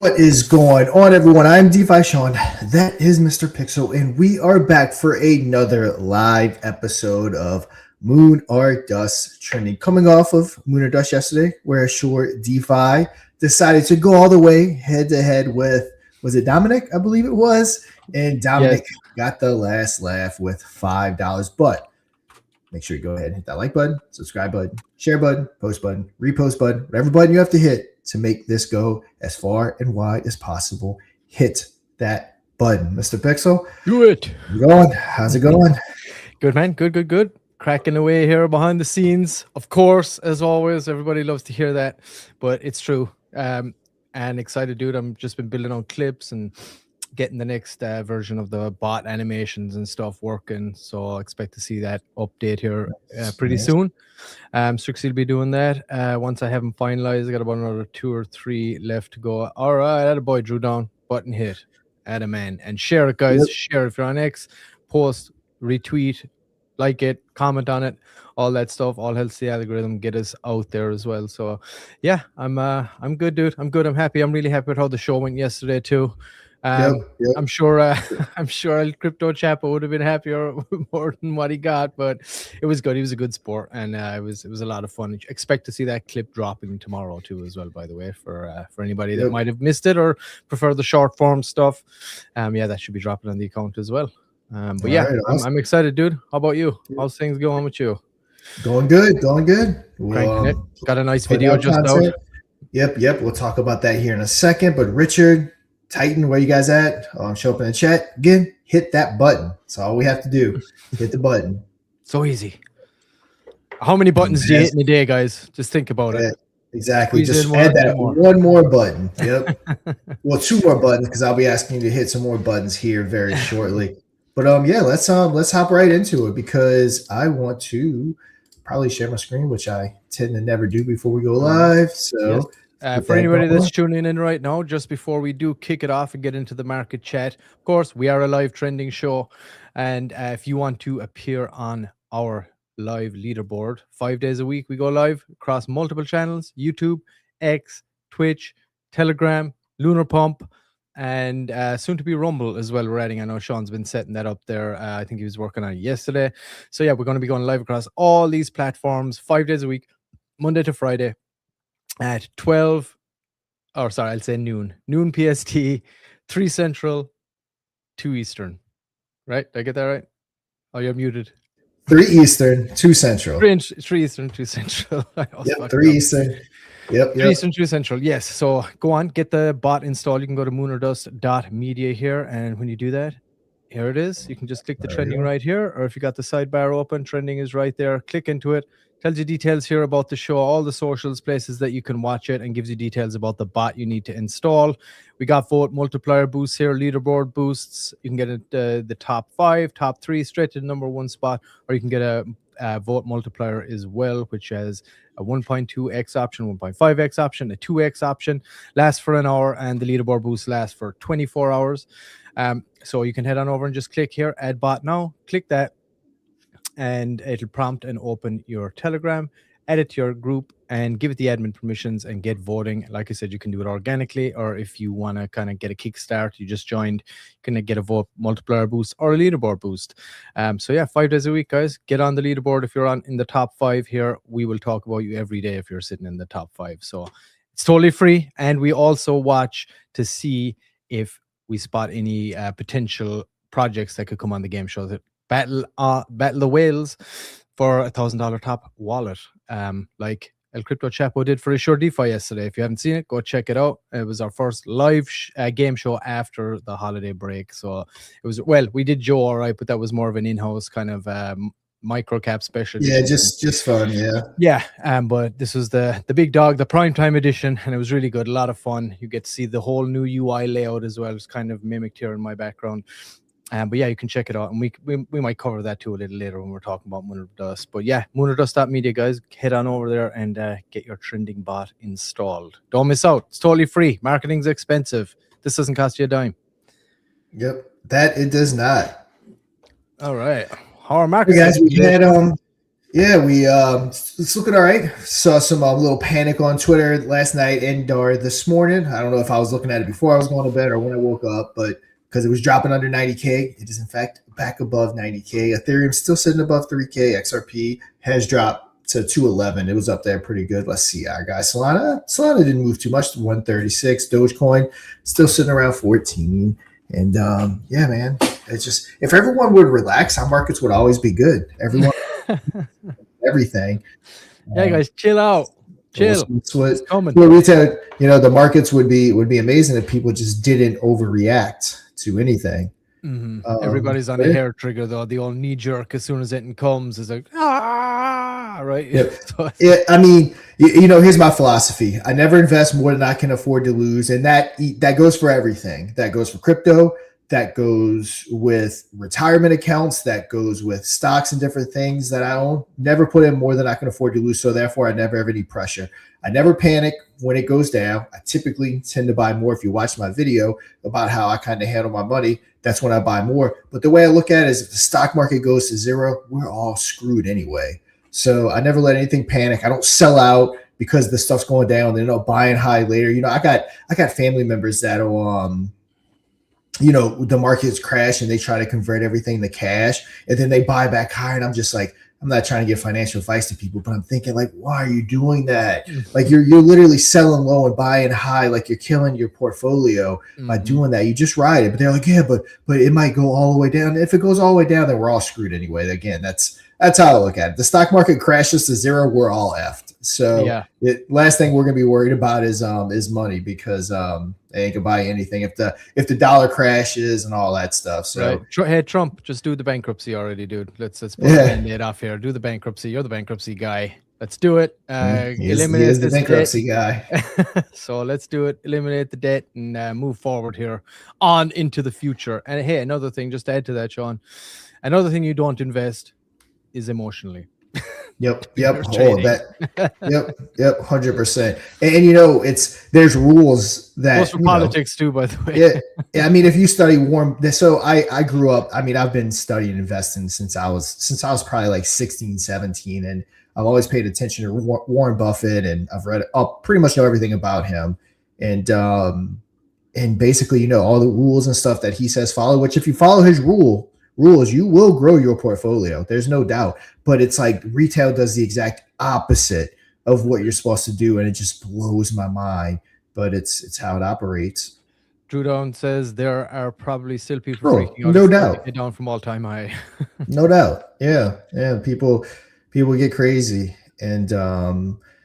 What is going on, everyone? I'm DeFi Sean. That is Mr. Pixel, and we are back for another live episode of Moon or Dust Trending. Coming off of Moon or Dust yesterday, where Short DeFi decided to go all the way head to head with, was it Dominic? I believe it was. And Dominic got the last laugh with $5. But make sure you go ahead and hit that like button, subscribe button, share button, post button, repost button, whatever button you have to hit to make this go as far and wide as possible. Hit that button. Mr. Pixel, do it. How's it going? Good, man. Good. Cracking away here behind the scenes. Of course, as always, everybody loves to hear that, but it's true. And excited, dude. I'm just been building on clips and getting the next version of the bot animations and stuff working. So I expect to see that update here pretty soon. Strixie will be doing that. Once I have them finalized, I got about another 2 or 3 left to go. All right, that a boy drew down. Button hit. Add a man. And share it, guys. Yep. Share if you're on X. Post, retweet, like it, comment on it, all that stuff. All helps the algorithm get us out there as well. So yeah, I'm good, dude. I'm good. I'm happy. I'm really happy with how the show went yesterday too. Yep. I'm sure El Crypto Chapo would have been happier more than what he got, but it was good. He was a good sport, and it was a lot of fun. Expect to see that clip dropping tomorrow too, as well. By the way, for anybody that might have missed it or prefer the short form stuff, that should be dropping on the account as well. But yeah, right, awesome. I'm excited, dude. How about you? How's things going with you? Going good. Well, got a nice video just out. Yep. We'll talk about that here in a second. But Richard, Titan, where you guys at? Show up in the chat. Again, hit that button. That's all we have to do. Hit the button. So easy. How many buttons do you hit in a day, guys? Just think about it. Exactly. Just add that one more button. Yep. Well, 2 more buttons, because I'll be asking you to hit some more buttons here very shortly. But let's hop right into it, because I want to probably share my screen, which I tend to never do before we go live. So for anybody that's tuning in right now, just before we do kick it off and get into the market chat, of course, we are a live trending show. And if you want to appear on our live leaderboard, 5 days a week, we go live across multiple channels: YouTube, X, Twitch, Telegram, Lunar Pump, and soon to be Rumble as well. We're adding. I know Sean's been setting that up there. I think he was working on it yesterday. So yeah, we're going to be going live across all these platforms 5 days a week, Monday to Friday, at noon PST, 3 Central, 2 Eastern. Right? Did I get that right? Oh, you're muted. 3 Eastern, 2 Central. 3 Eastern, 2 Central. 3 Eastern. Yep. 3 Eastern, 2 Central. Yes. So go on, get the bot installed. You can go to moonordust.media here. And when you do that, here it is. You can just click the trending right here. Or if you got the sidebar open, trending is right there. Click into it. Tells you details here about the show, all the socials, places that you can watch it, and gives you details about the bot you need to install. We got vote multiplier boosts here, leaderboard boosts. You can get it, the top 5, top 3, straight to the number 1 spot, or you can get a vote multiplier as well, which has a 1.2x option, 1.5x option, a 2x option, lasts for an hour, and the leaderboard boost lasts for 24 hours. So you can head on over and just click here, add bot now, click that, and it'll prompt and open your Telegram, add it to your group, and give it the admin permissions and get voting. Like I said, you can do it organically, or if you want to kind of get a kickstart, you just joined, you can get a vote multiplier boost or a leaderboard boost. So yeah, 5 days a week, guys. Get on the leaderboard. If you're in the top 5 here, we will talk about you every day if you're sitting in the top 5. So it's totally free, and we also watch to see if we spot any potential projects that could come on the game show. That battle the whales for $1,000 top wallet, like El Crypto Chapo did for Sure DeFi yesterday. If you haven't seen it, go check it out. It was our first live game show after the holiday break. So it was, we did Joe all right, but that was more of an in-house kind of micro cap special. Yeah, just fun. But this was the big dog, the primetime edition, and it was really good. A lot of fun. You get to see the whole new UI layout as well. It's kind of mimicked here in my background. But yeah, you can check it out, and we might cover that too a little later when we're talking about Moon or Dust. But yeah, moonordust.media, guys, head on over there and get your trending bot installed. Don't miss out. It's totally free. Marketing's expensive. This doesn't cost you a dime. Yep, that it does not. All right. How are marketing? Hey guys, Yeah, it's looking all right. Saw some little panic on Twitter last night and or this morning. I don't know if I was looking at it before I was going to bed or when I woke up, but because it was dropping under 90K, it is in fact back above 90K. Ethereum's still sitting above 3K. XRP has dropped to 211. It was up there pretty good. Let's see our guy Solana didn't move too much to 136. Dogecoin still sitting around 14. And yeah, man, it's just if everyone would relax, our markets would always be good. Everyone everything. Yeah, guys, chill out. Chill. It's coming. We said, the markets would be amazing if people just didn't overreact to anything. Mm-hmm. Everybody's on the hair trigger though. The old knee jerk as soon as it comes is like right. Yep. I mean, here's my philosophy. I never invest more than I can afford to lose, and that goes for everything. That goes for crypto. That goes with retirement accounts. That goes with stocks and different things that I own. Never put in more than I can afford to lose. So therefore, I never have any pressure. I never panic when it goes down. I typically tend to buy more. If you watch my video about how I kind of handle my money, that's when I buy more. But the way I look at it is if the stock market goes to zero, we're all screwed anyway. So I never let anything panic. I don't sell out because the stuff's going down. They're not buying high later. I got family members that will the markets crash and they try to convert everything to cash and then they buy back higher. And I'm just like, I'm not trying to give financial advice to people, but I'm thinking like, why are you doing that? Like you're literally selling low and buying high. Like you're killing your portfolio by doing that. You just ride it. But they're like, yeah, but it might go all the way down. If it goes all the way down, then we're all screwed anyway. Again, that's how I look at it. The stock market crashes to zero, we're all effed. So last thing we're gonna be worried about is money because they ain't gonna buy anything if the dollar crashes and all that stuff. So hey, Trump, just do the bankruptcy already, dude. Let's put it off here. Do the bankruptcy. You're the bankruptcy guy. Let's do it. Eliminate the bankruptcy guy. So let's do it. Eliminate the debt and move forward here on into the future. And hey, another thing, just to add to that, Sean, another thing you don't invest is emotionally. Yep. Oh, that. Yep. 100%. And there's rules that goes for politics too, by the way. Yeah. I mean, if you study so I grew up. I mean, I've been studying investing since I was probably like 16, 17, and I've always paid attention to Warren Buffett, and I've read. I pretty much know everything about him, and basically, all the rules and stuff that he says follow. Which, if you follow his rules, you will grow your portfolio. There's no doubt. But it's like retail does the exact opposite of what you're supposed to do, and it just blows my mind. But it's how it operates. Drew Down says there are probably still people freaking out. No doubt. Get down from all-time high. No doubt. Yeah. People get crazy. And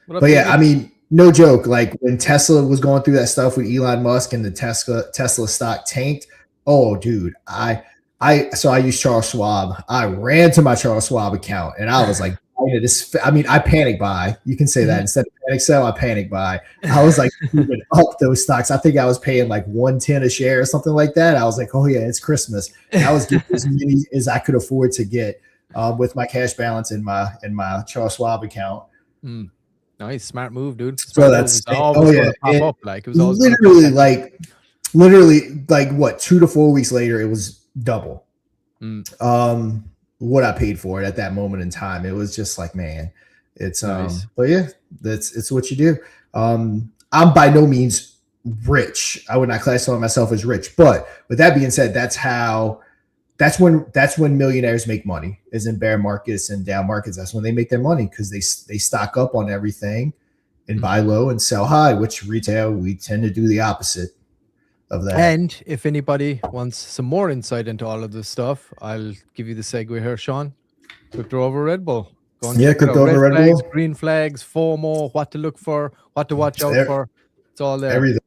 but yeah, I mean, no joke. Like when Tesla was going through that stuff with Elon Musk and the Tesla stock tanked. Oh, dude, I used Charles Schwab. I ran to my Charles Schwab account and I was like, I panic buy. You can say that instead of panic sell, I panic buy. I was like moving up those stocks. I think I was paying like $110 a share or something like that. I was like, oh yeah, it's Christmas. And I was getting as many as I could afford to get with my cash balance in my Charles Schwab account. Nice, smart move, dude. So that's pop up. Like it was always literally like what 2 to 4 weeks later, it was double what I paid for it at that moment in time. It was just like, man, it's nice. But yeah, it's what you do. I'm by no means rich. I would not classify myself as rich, but with that being said, that's when millionaires make money, is in bear markets and down markets. That's when they make their money, because they stock up on everything and buy low and sell high, which retail, we tend to do the opposite of that. And if anybody wants some more insight into all of this stuff, I'll give you the segue here, Sean. Crypto over Red Bull. Crypto over Red Bull. Green flags, FOMO, what to look for, what to watch out for. It's all there. Everything.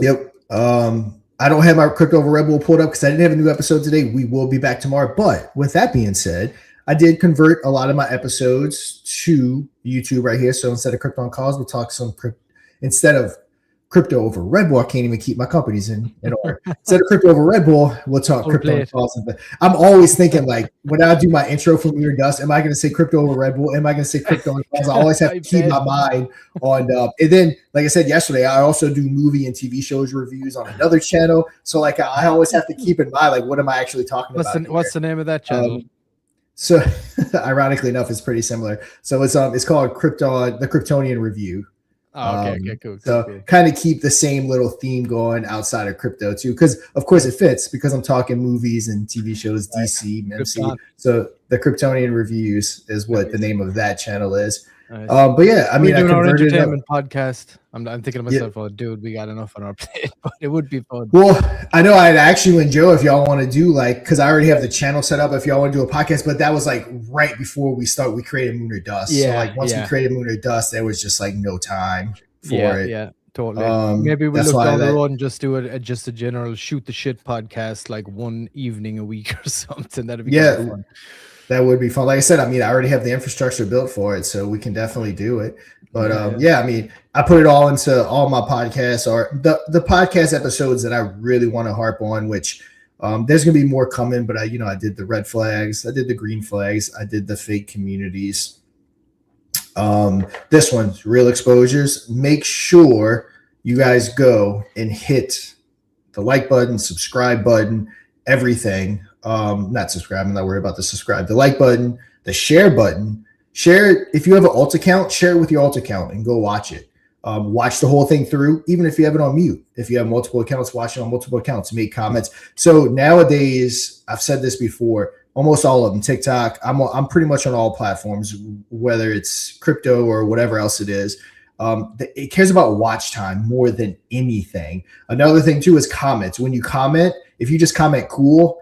Yep. I don't have my Crypto over Red Bull pulled up because I didn't have a new episode today. We will be back tomorrow. But with that being said, I did convert a lot of my episodes to YouTube right here. So instead of Crypto on Calls, we'll talk instead of Crypto over Red Bull. I can't even keep my companies in order. Instead of Crypto over Red Bull, we'll talk Crypto on Calls. I'm always thinking, like, when I do my intro for Lunar Dust, am I going to say Crypto over Red Bull? Am I going to say Crypto on Calls? I always have to keep my mind on. And then, like I said yesterday, I also do movie and TV shows reviews on another channel. So, like, I always have to keep in mind, like, what am I actually talking about? What's the name of that channel? So ironically enough, it's pretty similar. So it's called the Kryptonian Review. Oh, okay, cool. So kind of keep the same little theme going outside of crypto too, because of course it fits because I'm talking movies and TV shows, DC, MC. So the Kryptonian Reviews is what the name of that channel is. Nice. But yeah, I mean, we're doing I our converted entertainment podcast. I'm thinking to myself, oh, dude, we got enough on our plate, but it would be fun. Well, I know I'd actually and Joe, if y'all want to do because I already have the channel set up, if y'all want to do a podcast, but that was like right before we created Moon or Dust. Yeah, so like once we created Moon or Dust, there was just like no time for it. Yeah, totally. Maybe we'll look down the road and just do it just a general shoot the shit podcast, like one evening a week or something. That'd be kind of fun. That would be fun. Like I said, I mean, I already have the infrastructure built for it, so we can definitely do it. But I mean, I put it all into all my podcasts or the podcast episodes that I really want to harp on, which there's going to be more coming. But I did the red flags, I did the green flags, I did the fake communities. This one's real exposures. Make sure you guys go and hit the like button, subscribe button, everything. Not subscribe. I'm not worried about the subscribe. The like button, the share button. Share it. If you have an alt account, share it with your alt account and go watch it. Watch the whole thing through, even if you have it on mute. If you have multiple accounts, watch it on multiple accounts. Make comments. So nowadays, I've said this before, almost all of them. TikTok. I'm pretty much on all platforms, whether it's crypto or whatever else it is. It cares about watch time more than anything. Another thing too is comments. When you comment, if you just comment cool,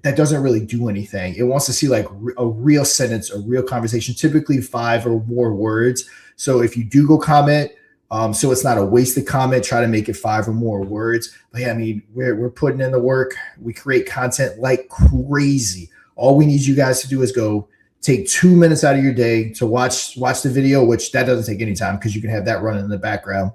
that doesn't really do anything. It wants to see like a real sentence, a real conversation, typically 5 or more words. So if you do go comment, so it's not a wasted comment, try to make it 5 or more words. But yeah, I mean, we're putting in the work. We create content like crazy. All we need you guys to do is go take 2 minutes out of your day to watch the video, which that doesn't take any time because you can have that running in the background.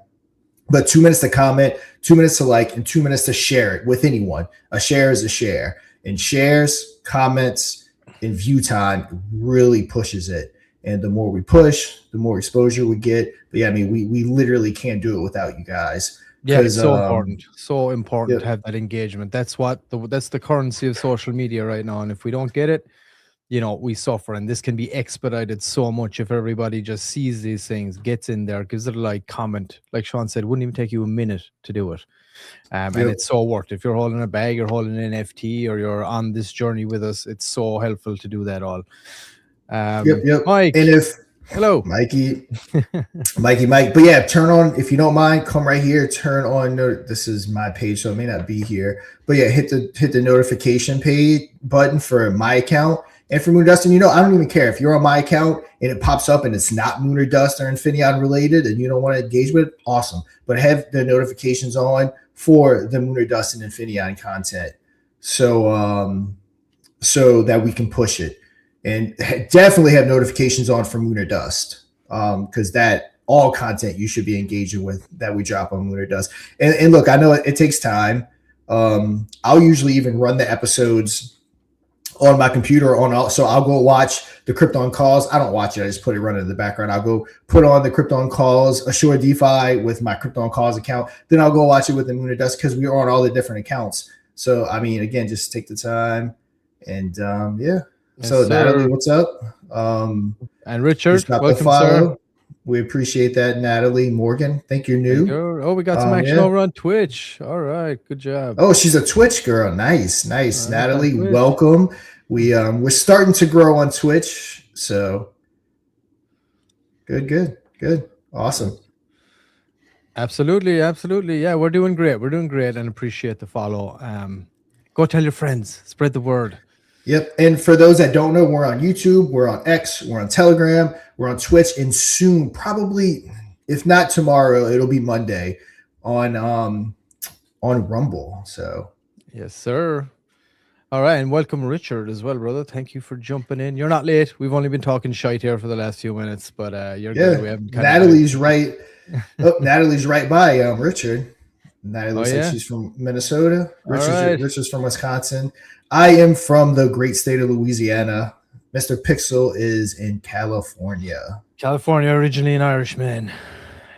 But 2 minutes to comment, 2 minutes to like, and 2 minutes to share it with anyone. A share is a share. And shares, comments, and view time really pushes it. And the more we push, the more exposure we get. But yeah, I mean, we literally can't do it without you guys. Yeah, it's so important. So important to have that engagement. That's that's the currency of social media right now. And if we don't get it, we suffer. And this can be expedited so much if everybody just sees these things, gets in there, gives it a like, comment. Like Sean said, it wouldn't even take you a minute to do it. And it's so worth it. If you're holding a bag, you're holding an NFT, or you're on this journey with us, it's so helpful to do that all. Mike. And hello, Mikey. Mike. But yeah, turn on, if you don't mind, come right here, turn on. This is my page, so it may not be here. But yeah, hit the notification page button for my account. And for Moon Dust, and I don't even care if you're on my account and it pops up and it's not Moon or Dust or Infinion related and you don't want to engage with it, awesome. But have the notifications on for the Moon or Dust and Infinion content, so that we can push it. And definitely have notifications on for Moon or Dust, because that all content you should be engaging with that we drop on Moon or Dust. And look, I know it takes time. I'll usually even run the episodes on my computer so I'll go watch the Krypton calls. I don't watch it. I just put it running in the background. I'll go put on the Krypton calls, Assure DeFi with my Krypton calls account. Then I'll go watch it with the Moon or Dust because we are on all the different accounts. So, I mean, again, just take the time and yeah. Yes, so Natalie, what's up? And Richard, welcome, sir. We appreciate that, Natalie Morgan. Think you're new. Oh, we got some action over on Twitch. All right, good job. Oh, she's a Twitch girl. Nice. Natalie, welcome. We're starting to grow on Twitch, so good. Awesome. Absolutely. Yeah, we're doing great. And appreciate the follow. Go tell your friends. Spread the word. Yep. And for those that don't know, we're on YouTube, we're on X, we're on Telegram, we're on Twitch, and soon, probably, if not tomorrow, it'll be Monday on Rumble. So yes, sir. All right, and welcome Richard as well, brother. Thank you for jumping in. You're not late. We've only been talking shite here for the last few minutes, but you're good. We haven't Natalie's right. Natalie's right by Richard. Natalie looks like she's from Minnesota. Richard's from Wisconsin. I am from the great state of Louisiana. Mr. Pixel is in California. California, originally an Irishman.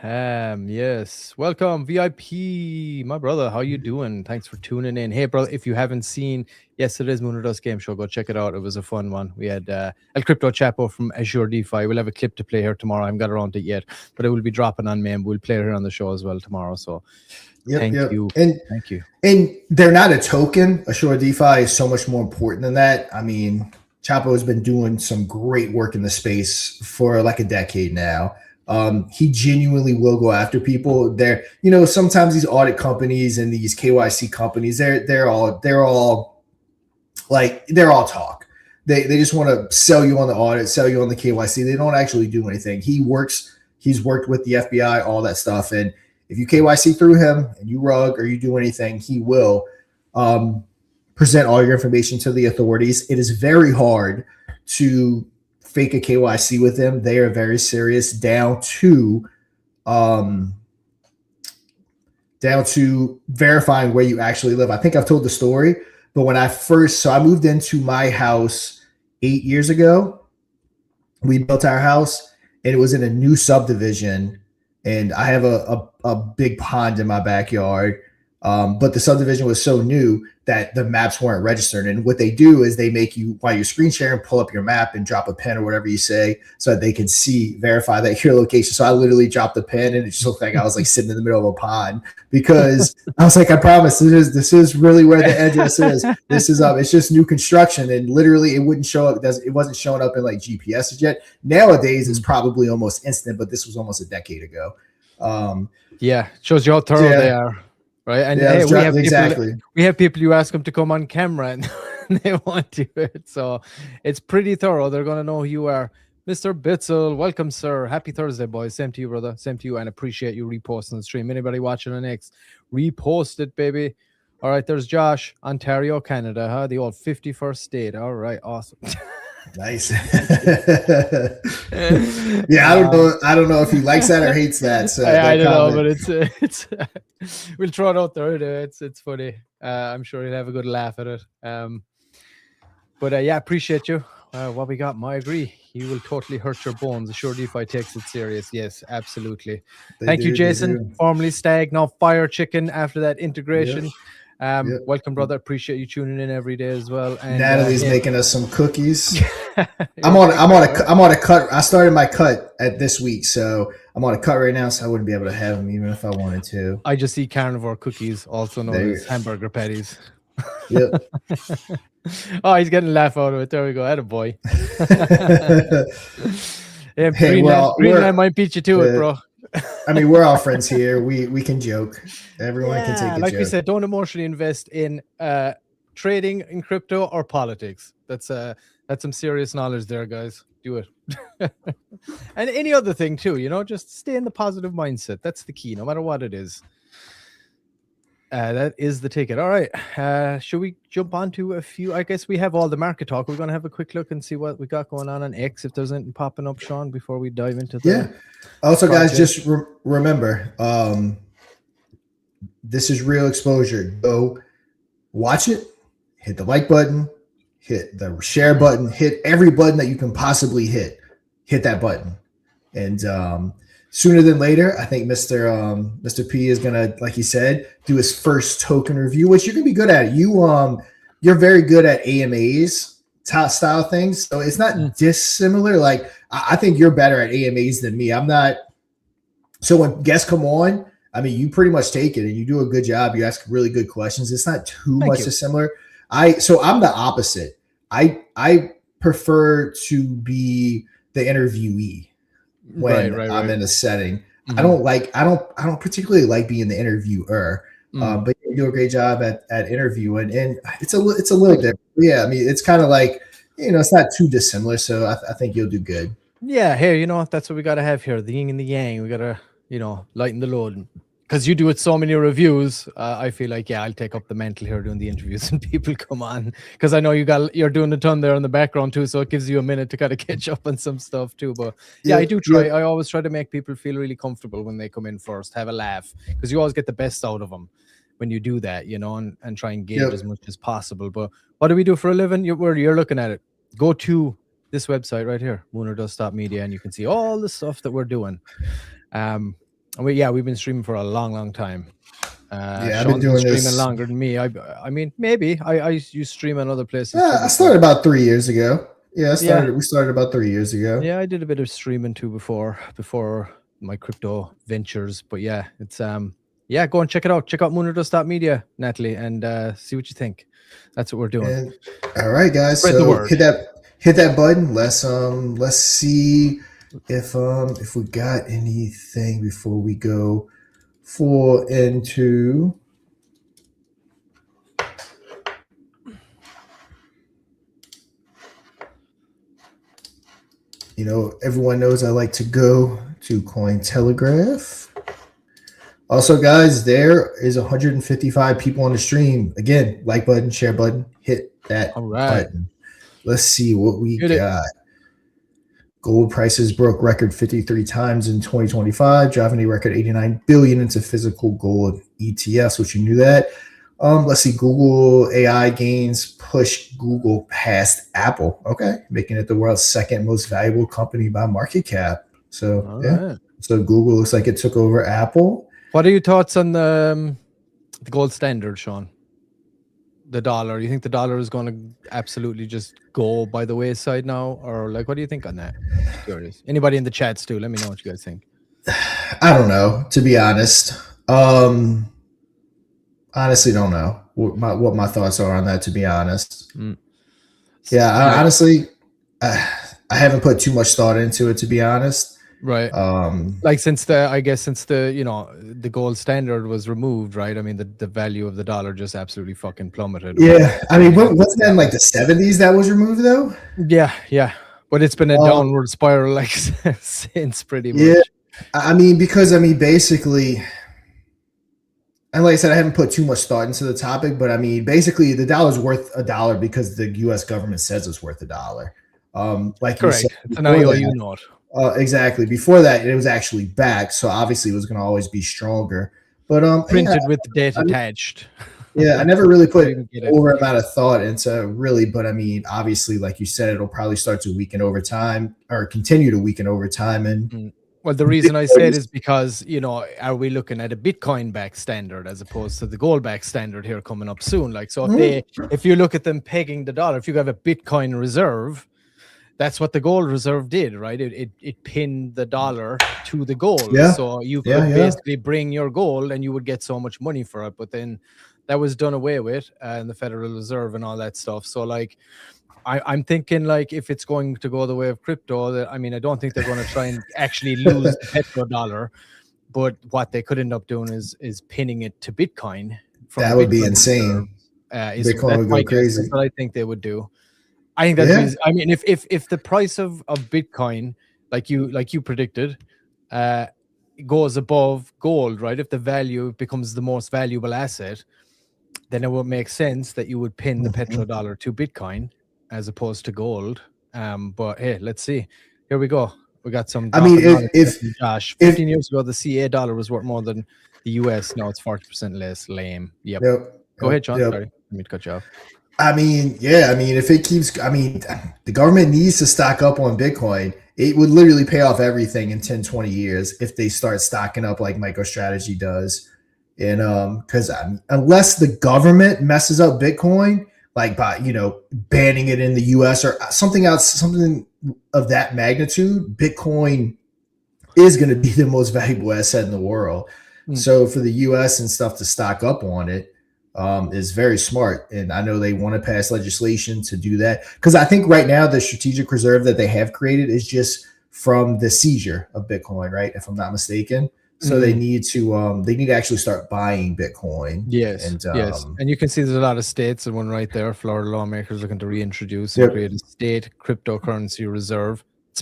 Yes. Welcome, VIP. My brother, how you doing? Thanks for tuning in. Hey, brother, if you haven't seen yesterday's Moon or Dust game show, go check it out. It was a fun one. We had El Crypto Chapo from Azure DeFi. We'll have a clip to play here tomorrow. I haven't got around to it yet, but it will be dropping on MAM. We'll play it here on the show as well tomorrow. So thank you. Thank you. And they're not a token. Azure DeFi is so much more important than that. I mean, Chapo has been doing some great work in the space for like a decade now. He genuinely will go after people. There, sometimes these audit companies and these KYC companies, they're all talk. They just want to sell you on the audit, sell you on the KYC. They don't actually do anything. He's worked with the FBI, all that stuff. And if you KYC through him and you rug or you do anything, he will present all your information to the authorities. It is very hard to fake a KYC with them. They are very serious down to verifying where you actually live. I think I've told the story, but when I moved into my house 8 years ago. We built our house and it was in a new subdivision, and I have a big pond in my backyard. But the subdivision was so new that the maps weren't registered. And what they do is they make you, while you're screen sharing, pull up your map and drop a pin or whatever you say so that they can verify that your location. So I literally dropped the pin and it just looked like I was like sitting in the middle of a pond, because I was like, I promise this is really where the address is. This is it's just new construction. And literally it wouldn't show up. It wasn't showing up in like GPS yet. Nowadays it's probably almost instant, but this was almost a decade ago. Yeah. Shows you how thorough they are. Right, and yeah, we have people you ask them to come on camera and they won't do it. So it's pretty thorough. They're gonna know who you are. Mr. Bitzel, welcome, sir. Happy Thursday, boys. Same to you, brother. Same to you, and appreciate you reposting the stream. Anybody watching on X, repost it, baby. All right, there's Josh, Ontario, Canada, huh? The old 51st state. All right, awesome. Nice. Yeah, I don't know if he likes that or hates that. So I don't know, but it's we'll throw it out there. It's funny. I'm sure he'll have a good laugh at it. But yeah, appreciate you. What we got? I agree. You will totally hurt your bones. Azure DeFi takes it serious. Yes, absolutely. Thank you, Jason. Formerly Stag, now Fire Chicken. After that integration. Welcome, brother. Appreciate you tuning in every day as well. And Natalie's making us some cookies. I'm on a cut. I started my cut at this week, so I'm on a cut right now, so I wouldn't be able to have them even if I wanted to. I just eat carnivore cookies, also known as hamburger patties. Yep. Oh, he's getting a laugh out of it. There we go. Attaboy. Yeah, hey, Greenland might beat you to it, bro. I mean, we're all friends here. We can joke. Everyone can take a like joke. we said, don't emotionally invest in trading in crypto or politics. That's some serious knowledge there, guys. Do it. And any other thing too, just stay in the positive mindset. That's the key, no matter what it is. That is the ticket. All right. Should we jump on to a few? I guess we have all the market talk. We're going to have a quick look and see what we got going on X, if there's anything popping up, Sean, before we dive into the Also, guys, just remember, this is real exposure. Go watch it, hit the like button, hit the share button, hit every button that you can possibly hit that button. And sooner than later, I think Mr. P is gonna, like he said, do his first token review, which you're gonna be good at. You're very good at AMAs style things, so it's not dissimilar. Like I think you're better at AMAs than me. I'm not. So when guests come on, I mean, you pretty much take it and you do a good job. You ask really good questions. It's not too much dissimilar. So I'm the opposite. I prefer to be the interviewee when I'm in a setting. Mm-hmm. I don't particularly like being the interviewer. But you do a great job at interviewing, and it's a little different. Yeah, I mean, it's kind of like, it's not too dissimilar. So I think you'll do good. Yeah, here, that's what we got to have here, the yin and the yang. We got to, lighten the load. Because you do it so many reviews, I feel like, I'll take up the mantle here doing the interviews and people come on. Because I know you're doing a ton there in the background too, so it gives you a minute to kind of catch up on some stuff too. But I do try. I always try to make people feel really comfortable when they come in first, have a laugh, because you always get the best out of them when you do that, and try and gauge as much as possible. But what do we do for a living? You're looking at it. Go to this website right here, moonordust.media, and you can see all the stuff that we're doing. We've been streaming for a long time. Yeah, I've been Sean's been doing streaming this. longer than me. I mean, maybe you stream on other places too. I started about 3 years ago. Yeah, Yeah, we started about 3 years ago. yeah, I did a bit of streaming too before my crypto ventures. But yeah, it's yeah, go and check it out. Check out moonerdust.media, Natalie, and see what you think. That's what we're doing. And all right, guys. Spread the So word. hit that button. Let's see if we got anything before we go full into. You know, everyone knows I like to go to Cointelegraph. Also, guys, there is 155 people on the stream. Again, like button, share button, hit that button. Let's see what we got. Gold prices broke record 53 times in 2025, driving a record 89 billion into physical gold ETFs, which you knew that. Let's see. Google AI gains push Google past Apple. Okay, making it the world's second most valuable company by market cap. So yeah. So Google looks like it took over Apple. What are your thoughts on the gold standard, Sean? The dollar. You think the dollar is going to absolutely just go by the wayside now, or like, what do you think on that? Curious. Anybody in the chats too? Let me know what you guys think. I don't know, to be honest. Honestly, don't know what my thoughts are on that, to be honest. Yeah, honestly, I haven't put too much thought into it, to be honest. Right. Like since the gold standard was removed, right? I mean, the value of the dollar just absolutely fucking plummeted. Yeah. I mean, wasn't that in like the 70s that was removed though? Yeah. But it's been a downward spiral like since pretty much. Yeah. I mean, basically, and like I said, I haven't put too much thought into the topic, but I mean, basically the dollar's worth $1 because the US government says it's worth $1. Like correct. You said, it's an IOU note. Exactly. Before that, it was actually back, so obviously it was going to always be stronger. But printed with the date attached. Yeah, I never really put over amount of thought into really, but I mean, obviously, like you said, it'll probably start to weaken over time or continue to weaken over time. And well, the reason I say it is because, are we looking at a Bitcoin back standard as opposed to the gold back standard here coming up soon? Like, so if you look at them pegging the dollar, if you have a Bitcoin reserve, that's what the gold reserve did, right? It pinned the dollar to the gold. Yeah. So you could basically bring your gold and you would get so much money for it. But then that was done away with in the Federal Reserve and all that stuff. So like, I'm thinking like if it's going to go the way of crypto, I mean, I don't think they're going to try and actually lose the petrodollar. But what they could end up doing is pinning it to Bitcoin. That would be insane. Bitcoin would go crazy. That's what I think they would do. I think that's I mean, if the price of Bitcoin, like you predicted, goes above gold, right? If the value becomes the most valuable asset, then it would make sense that you would pin the petrodollar to Bitcoin as opposed to gold. But hey, let's see. Here we go. We got some. I mean, if Josh, 15 years ago, the CA dollar was worth more than the US. Now it's 40% less. Lame. Yep. Go ahead, Sean. Sorry, let me cut you off. I mean, if it keeps, the government needs to stock up on Bitcoin. It would literally pay off everything in 10, 20 years if they start stocking up like MicroStrategy does. And because unless the government messes up Bitcoin, like by, banning it in the US or something else, something of that magnitude, Bitcoin is going to be the most valuable asset in the world. So for the US and stuff to stock up on it, is very smart. And I know they want to pass legislation to do that because I think right now the strategic reserve that they have created is just from the seizure of Bitcoin, right? If I'm not mistaken. So they need to actually start buying Bitcoin. Yes. And you can see there's a lot of states, and one right there, Florida lawmakers looking to reintroduce and create a state cryptocurrency reserve. It's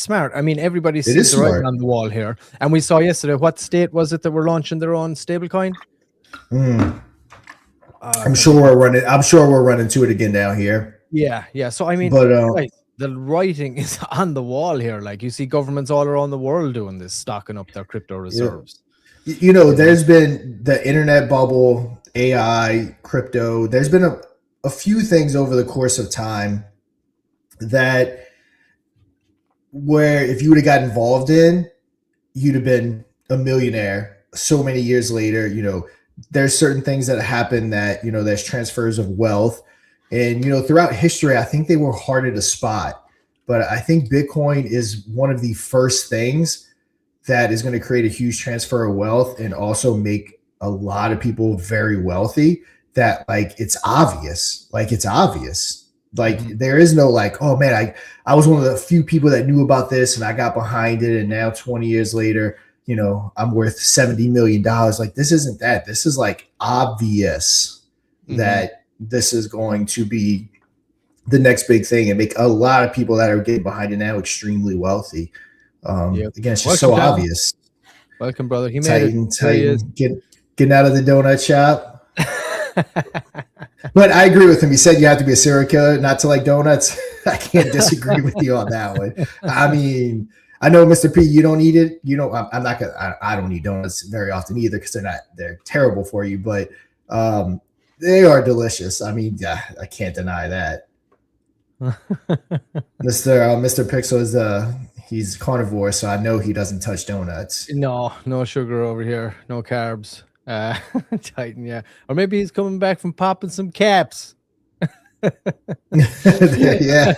smart. I mean, everybody sees the writing on the wall here. And we saw yesterday, what state was it that were launching their own stablecoin? I'm sure we're running to it again down here. Yeah. So I mean, the writing is on the wall here. Like you see governments all around the world doing this, stocking up their crypto reserves. There's been the internet bubble, AI, crypto. There's been a few things over the course of time that where if you would have got involved in, you'd have been a millionaire so many years later, there's certain things that happen that, there's transfers of wealth. And, throughout history, I think they were harder to spot. But I think Bitcoin is one of the first things that is going to create a huge transfer of wealth and also make a lot of people very wealthy, that it's obvious. There is no oh man, I was one of the few people that knew about this and I got behind it. And now 20 years later, I'm worth $70 million. This isn't that. This is obvious that this is going to be the next big thing and make a lot of people that are getting behind it now extremely wealthy. Again, it's just so obvious. Welcome, brother. He Titan, getting out of the donut shop. But I agree with him. He said you have to be a serial killer not to like donuts. I can't disagree with you on that one. I mean, I know, Mr. P, you don't eat it. I'm not gonna. I don't eat donuts very often either because they're terrible for you. But they are delicious. I mean, yeah, I can't deny that. Mr. Pixel is he's carnivore, so I know he doesn't touch donuts. No sugar over here, no carbs. Titan, yeah. Or maybe he's coming back from popping some caps. yeah,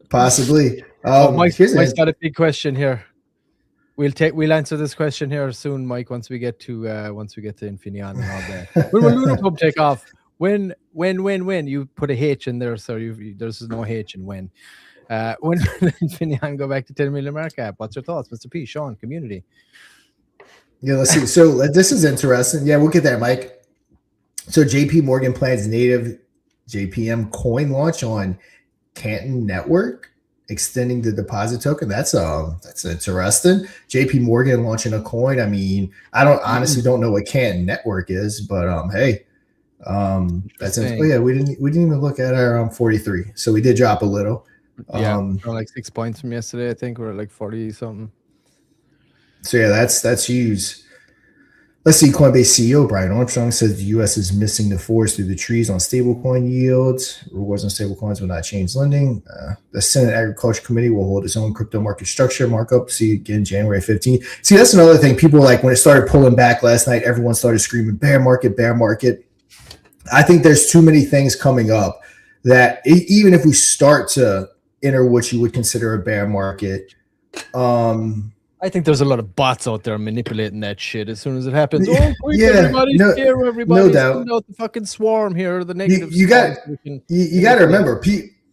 possibly. Mike's got a big question here. We'll answer this question here soon, Mike. Once we get to Infinion and all that. When will Lunar Pump take off? When? You put a H in there, so there's no H in when. When will Infinion go back to 10 million market cap? What's your thoughts, Mr. P, Sean, community? Yeah, let's see. So this is interesting. Yeah, we'll get there, Mike. So JP Morgan plans native JPM coin launch on Canton Network, extending the deposit token. That's interesting. JP Morgan launching a coin. I mean, I honestly don't know what Canton Network is, but hey, that's interesting. Oh, yeah, we didn't even look at our 43, so we did drop a little. Yeah, like 6 points from yesterday. I think we're at like 40 something. So yeah, that's huge. Let's see. Coinbase CEO Brian Armstrong says the U.S. is missing the forest through the trees on stablecoin yields. Rewards on stablecoins will not change lending. The Senate Agriculture Committee will hold its own crypto market structure markup. See again January 15th. See, that's another thing. People when it started pulling back last night, everyone started screaming bear market, bear market. I think there's too many things coming up that even if we start to enter what you would consider a bear market, I think there's a lot of bots out there manipulating that shit as soon as it happens. Everybody, no doubt. Out the fucking swarm here, the negative. You got to remember,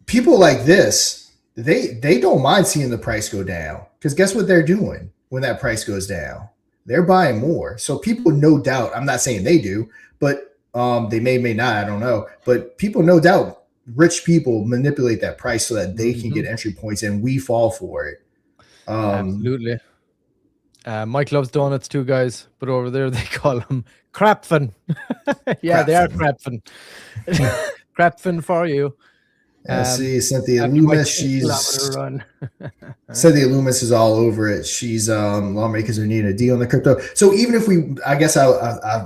people like this, they don't mind seeing the price go down, because guess what they're doing when that price goes down? They're buying more. So people, no doubt. I'm not saying they do, but they may not. I don't know. But people, no doubt, rich people manipulate that price so that they can get entry points, and we fall for it. Absolutely. Mike loves donuts too, guys, but over there they call them crapfin. Yeah, they are crapfin. Crapfin for you. See, Cynthia Loomis, Cynthia Loomis is all over it. She's lawmakers are needing a deal on the crypto. So even if I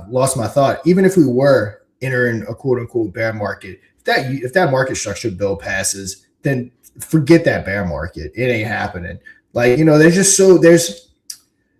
lost my thought. Even if we were entering a quote unquote bear market, if that market structure bill passes, then forget that bear market. It ain't happening.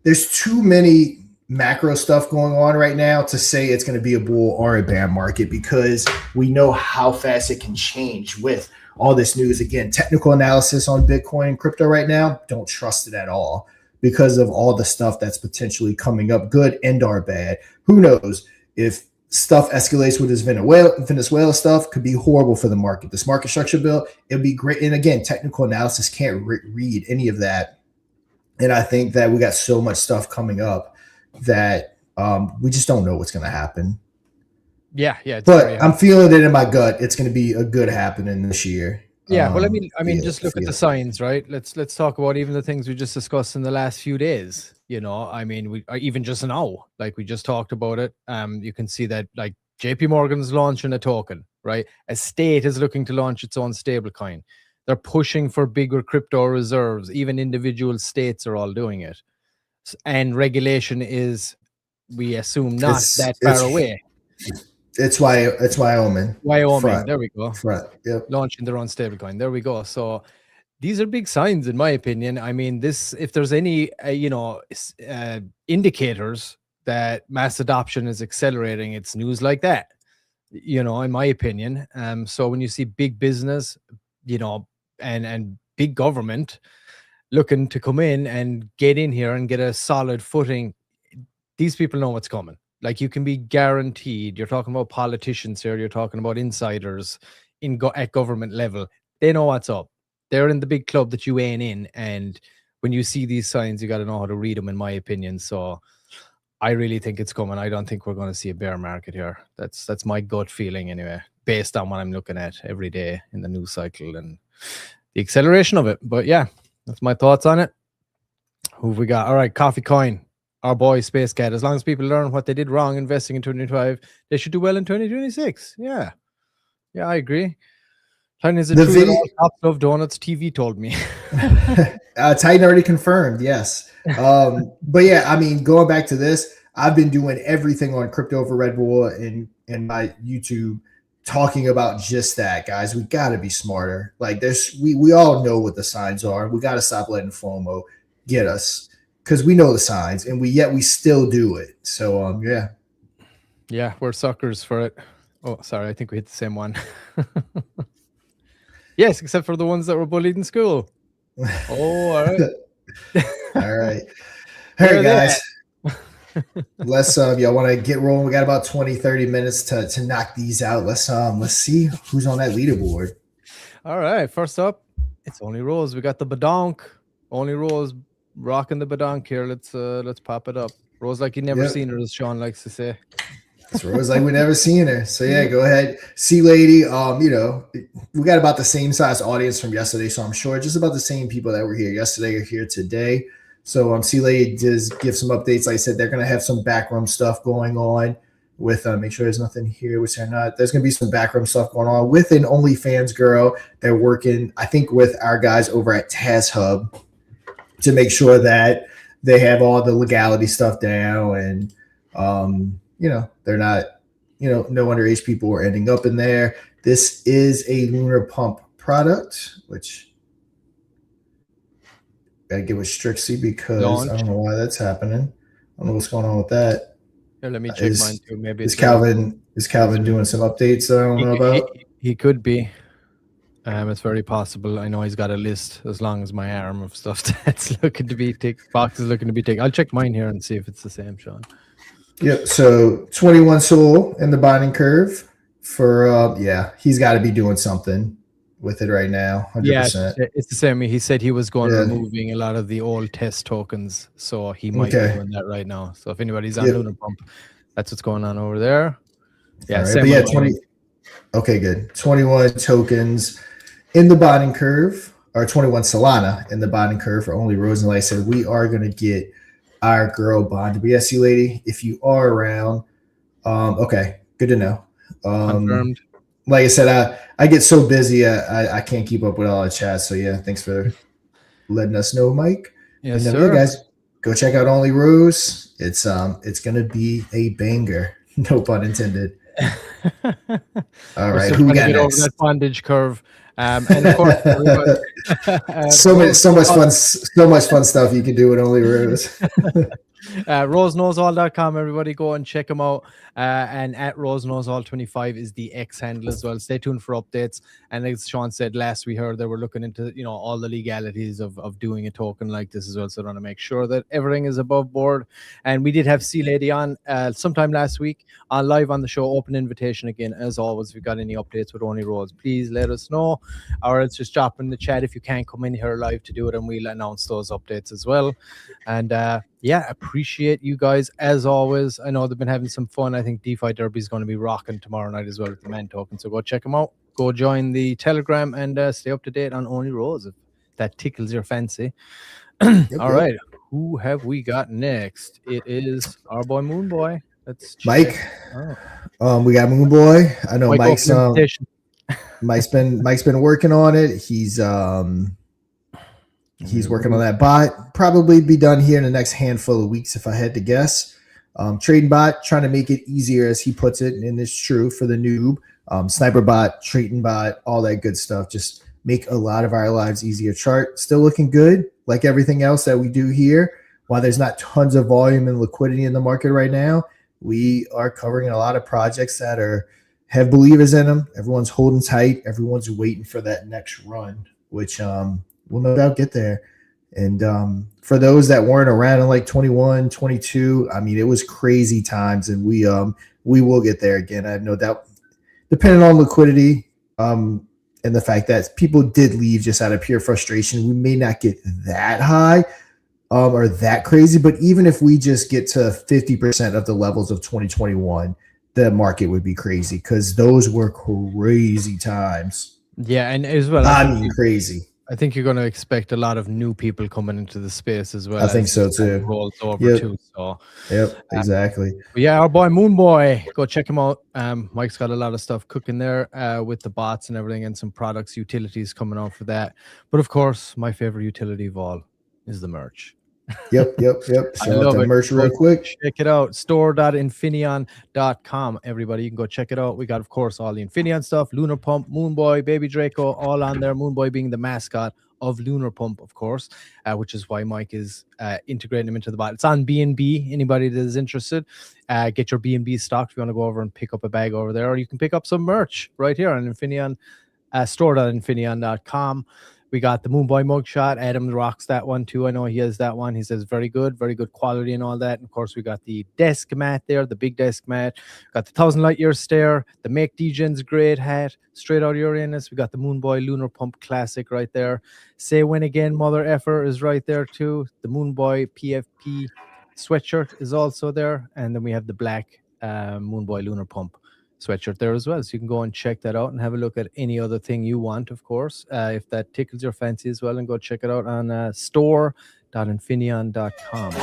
There's too many macro stuff going on right now to say it's going to be a bull or a bear market, because we know how fast it can change with all this news. Again, technical analysis on Bitcoin and crypto right now, don't trust it at all because of all the stuff that's potentially coming up, good and or bad. Who knows? If stuff escalates with this Venezuela stuff, could be horrible for the market. This market structure bill, it'd be great. And again, technical analysis can't read any of that. And I think that we got so much stuff coming up that we just don't know what's going to happen. Yeah. But I'm feeling it in my gut. It's going to be a good happening this year. Yeah. Well, I mean, just look at the signs, right? Let's talk about even the things we just discussed in the last few days. I mean, even just now, like we just talked about it. You can see that like JP Morgan's launching a token, right? A state is looking to launch its own stable coin. They're pushing for bigger crypto reserves. Even individual states are all doing it. And regulation is, we assume, not that far away. It's Wyoming. Wyoming. Front. There we go. Front. Yep. Launching their own stablecoin. There we go. So these are big signs, in my opinion. I mean, this, if there's any, indicators that mass adoption is accelerating, it's news like that, in my opinion. So when you see big business, and big government looking to come in and get in here and get a solid footing, these people know what's coming. Like, you can be guaranteed. You're talking about politicians here. You're talking about insiders at government level. They know what's up. They're in the big club that you ain't in. And when you see these signs, you got to know how to read them, in my opinion. So I really think it's coming. I don't think we're going to see a bear market here. That's my gut feeling anyway, based on what I'm looking at every day in the news cycle and the acceleration of it. But yeah, that's my thoughts on it. Who have we got? All right, Coffee Coin. Our boy Space Cat. As long as people learn what they did wrong investing in 2025, they should do well in 2026. Yeah, I agree. Titan, is it true that all cops love donuts? TV told me. Titan already confirmed, yes. But yeah, I mean, going back to this, I've been doing everything on Crypto for Red Bull and my YouTube, talking about just that, guys. We got to be smarter. Like, this, we all know what the signs are. We got to stop letting FOMO get us, because we know the signs, and we still do it. So yeah, we're suckers for it. Oh, sorry, I think we hit the same one. Yes, except for the ones that were bullied in school. Oh, all right. All right. Hey, guys. Let's y'all want to get rolling. We got about 20-30 minutes to knock these out. Let's see who's on that leaderboard. All right, first up, it's Only Rose. We got the badonk. Only Rose rocking the badonk here. Let's pop it up. Rose like you never seen her, as Sean likes to say. It's Rose like we never seen her. So yeah, go ahead. C Lady, we got about the same size audience from yesterday, so I'm sure just about the same people that were here yesterday are here today. So C Lady does give some updates. Like I said, they're gonna have some backroom stuff going on with make sure there's nothing here, which they're not. There's gonna be some backroom stuff going on with an OnlyFans girl. They're working, I think, with our guys over at Taz Hub to make sure that they have all the legality stuff down, and they're not, no underage people are ending up in there. This is a Lunar Pump product, which gotta get with Strixie because I don't know why that's happening. I don't know what's going on with that. Here, let me check mine too. Maybe is Calvin doing some updates that I don't know about? He could be. It's very possible. I know he's got a list as long as my arm of stuff that's looking to be ticked. Boxes looking to be ticked. I'll check mine here and see if it's the same, Sean. Yep. So 21 Soul in the binding curve for he's got to be doing something with it right now. 100%. Yeah, it's the same. He said he was going removing a lot of the old test tokens, so he might be doing that right now. So if anybody's on Lunar Pump, that's what's going on over there. Yeah, right. 20. Okay, good. 21 tokens in the binding curve, or 21 Solana in the binding curve for Only Rose. And like I said, we are going to get our girl bonded. But yes, you lady, if you are around, okay, good to know. Confirmed. Like I said, I get so busy, I can't keep up with all the chats. So yeah, thanks for letting us know, Mike. Yes, and sir. Yeah, guys, go check out Only Rose. It's gonna be a banger. No pun intended. All right, who we got next? Over that bondage curve. And of course, so much fun stuff you can do with Only Rose. roseknowsall.com. Everybody go and check them out. And at roseknowsall25 is the X handle as well. Stay tuned for updates. And as Sean said, last we heard they were looking into all the legalities of doing a token like this as well. So I want to make sure that everything is above board. And we did have C Lady on sometime last week live on the show. Open invitation again, as always. If you've got any updates with Only Rose, please let us know, or it's just drop in the chat if you can't come in here live to do it, and we'll announce those updates as well. And appreciate you guys as always. I know they've been having some fun. I think DeFi Derby is going to be rocking tomorrow night as well with the man token. So go check them out. Go join the Telegram and stay up to date on Only Rose if that tickles your fancy. All right, who have we got next? It is our boy Moonboy. Let's check. Mike. We got Moonboy. I know Mike's been working on it. He's working on that bot. Probably be done here in the next handful of weeks, if I had to guess. Trading bot, trying to make it easier, as he puts it, and it's true for the noob. Sniper bot, trading bot, all that good stuff. Just make a lot of our lives easier. Chart still looking good, like everything else that we do here. While there's not tons of volume and liquidity in the market right now, we are covering a lot of projects that have believers in them. Everyone's holding tight. Everyone's waiting for that next run, which will no doubt get there. And for those that weren't around in like 21, 22, I mean, it was crazy times, and we will get there again. I have no doubt, depending on liquidity and the fact that people did leave just out of pure frustration. We may not get that high or that crazy, but even if we just get to 50% of the levels of 2021, the market would be crazy, because those were crazy times. Yeah, and as well, I mean, crazy. I think you're going to expect a lot of new people coming into the space as well. I think so too. Rolls over too. So, exactly. Yeah, our boy Moonboy, go check him out. Mike's got a lot of stuff cooking there with the bots and everything, and some products, utilities coming out for that. But of course, my favorite utility of all is the merch. Yep. Show out the merch real quick. Check it out. store.infinion.com. Everybody, you can go check it out. We got, of course, all the Infinion stuff, Lunar Pump, Moonboy, Baby Draco, all on there. Moonboy being the mascot of Lunar Pump, of course, which is why Mike is integrating him into the bot. It's on B&B. Anybody that is interested, get your B&B stock if you want to go over and pick up a bag over there, or you can pick up some merch right here on Infinion, store.infinion.com. We got the Moonboy mugshot. Adam rocks that one too. I know he has that one. He says very good quality and all that. And of course, we got the desk mat there, the big desk mat. Got the 1,000 light year stare, the Make Degens great hat, straight out of Uranus. We got the Moonboy Lunar Pump classic right there. Say when again, mother effer is right there too. The Moonboy PFP sweatshirt is also there. And then we have the black Moonboy Lunar Pump sweatshirt there as well, so you can go and check that out and have a look at any other thing you want, of course, if that tickles your fancy as well, and go check it out on store.infinion.com.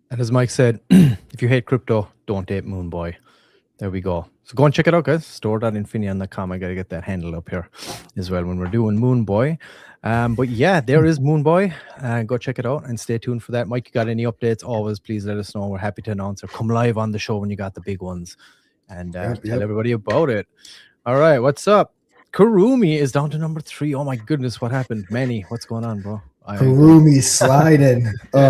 And as Mike said, if you hate crypto, don't date Moonboy. There we go. So go and check it out, guys. Store.infinion.com. I got to get that handle up here as well when we're doing Moonboy. But yeah, there is Moonboy. Go check it out and stay tuned for that. Mike, you got any updates? Always, please let us know. We're happy to announce or come live on the show when you got the big ones and tell everybody about it. All right, what's up? Kurumi is down to number 3. Oh my goodness, what happened? Manny, what's going on, bro? Kurumi sliding.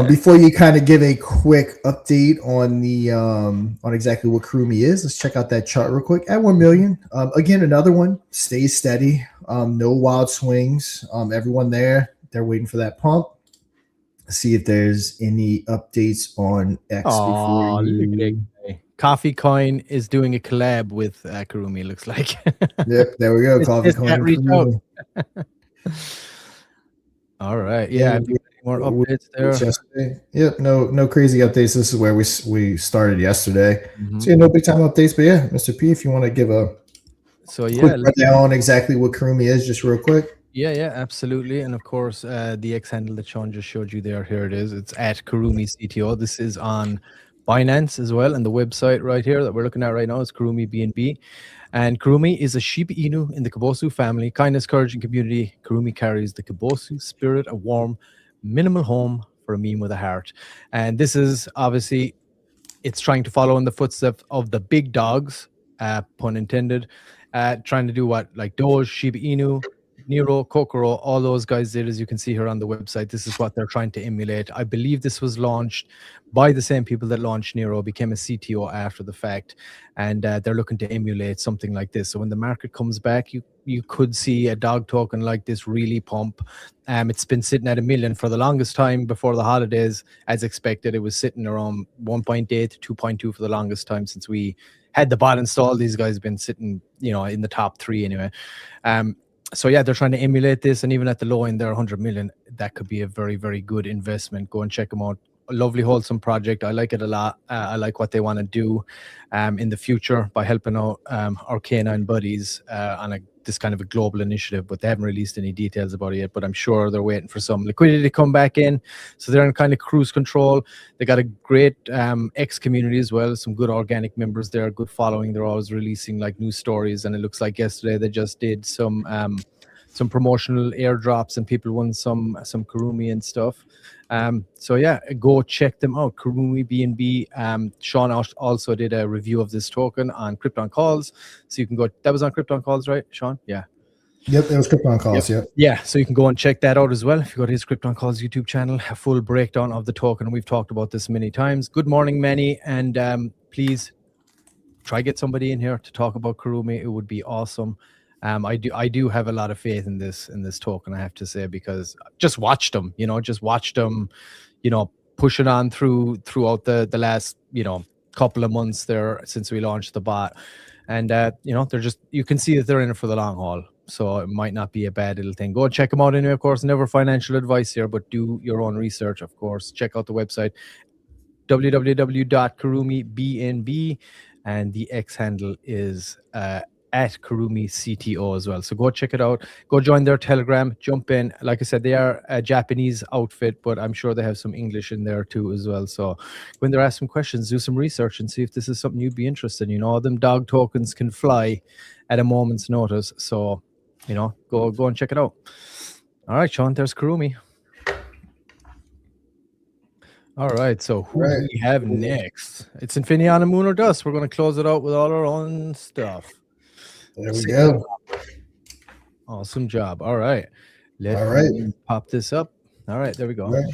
Before you kind of give a quick update on the on exactly what Kurumi is, let's check out that chart real quick. At 1 million, again, another one stays steady. No wild swings. Everyone there, they're waiting for that pump. See if there's any updates on X. Oh, Coffee Coin is doing a collab with Kurumi. Looks like. Yep, there we go. Coffee Coin. All right. Yeah. More updates there. Yep. No crazy updates. This is where we started yesterday. So no big time updates. But yeah, Mr. P, if you want to give a quick rundown on exactly what Kurumi is, just real quick. Yeah, absolutely. And of course, the X handle that Sean just showed you there. Here it is. It's at Kurumi CTO. This is on Binance as well, and the website right here that we're looking at right now is Kurumi BNB. And Kurumi is a Shiba Inu in the Kabosu family. Kindness, courage, and community. Kurumi carries the Kabosu spirit, a warm, minimal home for a meme with a heart. And this is obviously, it's trying to follow in the footsteps of the big dogs, pun intended, trying to do what, like Doge, Shiba Inu, Nero, Kokoro, all those guys did, as you can see here on the website. This is what they're trying to emulate. I believe this was launched by the same people that launched Nero, became a CTO after the fact, and they're looking to emulate something like this. So when the market comes back, you could see a dog token like this really pump. It's been sitting at 1 million for the longest time before the holidays. As expected, it was sitting around 1.8 to 2.2 for the longest time since we had the bot installed. These guys have been sitting, in the top 3 anyway. So yeah, they're trying to emulate this, and even at the low end, they're 100 million. That could be a very, very good investment. Go and check them out. A lovely, wholesome project. I like it a lot. I like what they want to do in the future by helping out our canine buddies on this kind of a global initiative, but they haven't released any details about it yet. But I'm sure they're waiting for some liquidity to come back in, so they're in kind of cruise control. They got a great X community as well, some good organic members there, good following. They're always releasing like new stories, and it looks like yesterday they just did some promotional airdrops, and people won some Kurumi and stuff. So yeah, go check them out. Kurumi BNB. Sean also did a review of this token on Krypton Calls, so you can go. That was on Krypton Calls, right, Sean? Yeah. Yep, it was Krypton Calls. Yep. Yeah, so you can go and check that out as well. If you go to his Krypton Calls YouTube channel, a full breakdown of the token. We've talked about this many times. Good morning, Manny, and please try get somebody in here to talk about Kurumi. It would be awesome. I do have a lot of faith in this token, I have to say, because just watched them, push it on throughout the last, couple of months there since we launched the bot. And, they're just, you can see that they're in it for the long haul. So it might not be a bad little thing. Go and check them out anyway, of course. Never financial advice here, but do your own research, of course. Check out the website, www.kurumibnb, and the X handle is at Kurumi CTO as well. So go check it out. Go join their Telegram. Jump in. Like I said, they are a Japanese outfit, but I'm sure they have some English in there too as well. So when they're asked some questions, do some research and see if this is something you'd be interested in. Them dog tokens can fly at a moment's notice. So, go and check it out. All right, Sean, there's Kurumi. All right, so who do we have next? It's Infinion and Lunar Dust. We're going to close it out with all our own stuff. There we go. Awesome job. All right. Let's pop this up. All right, there we go. Right.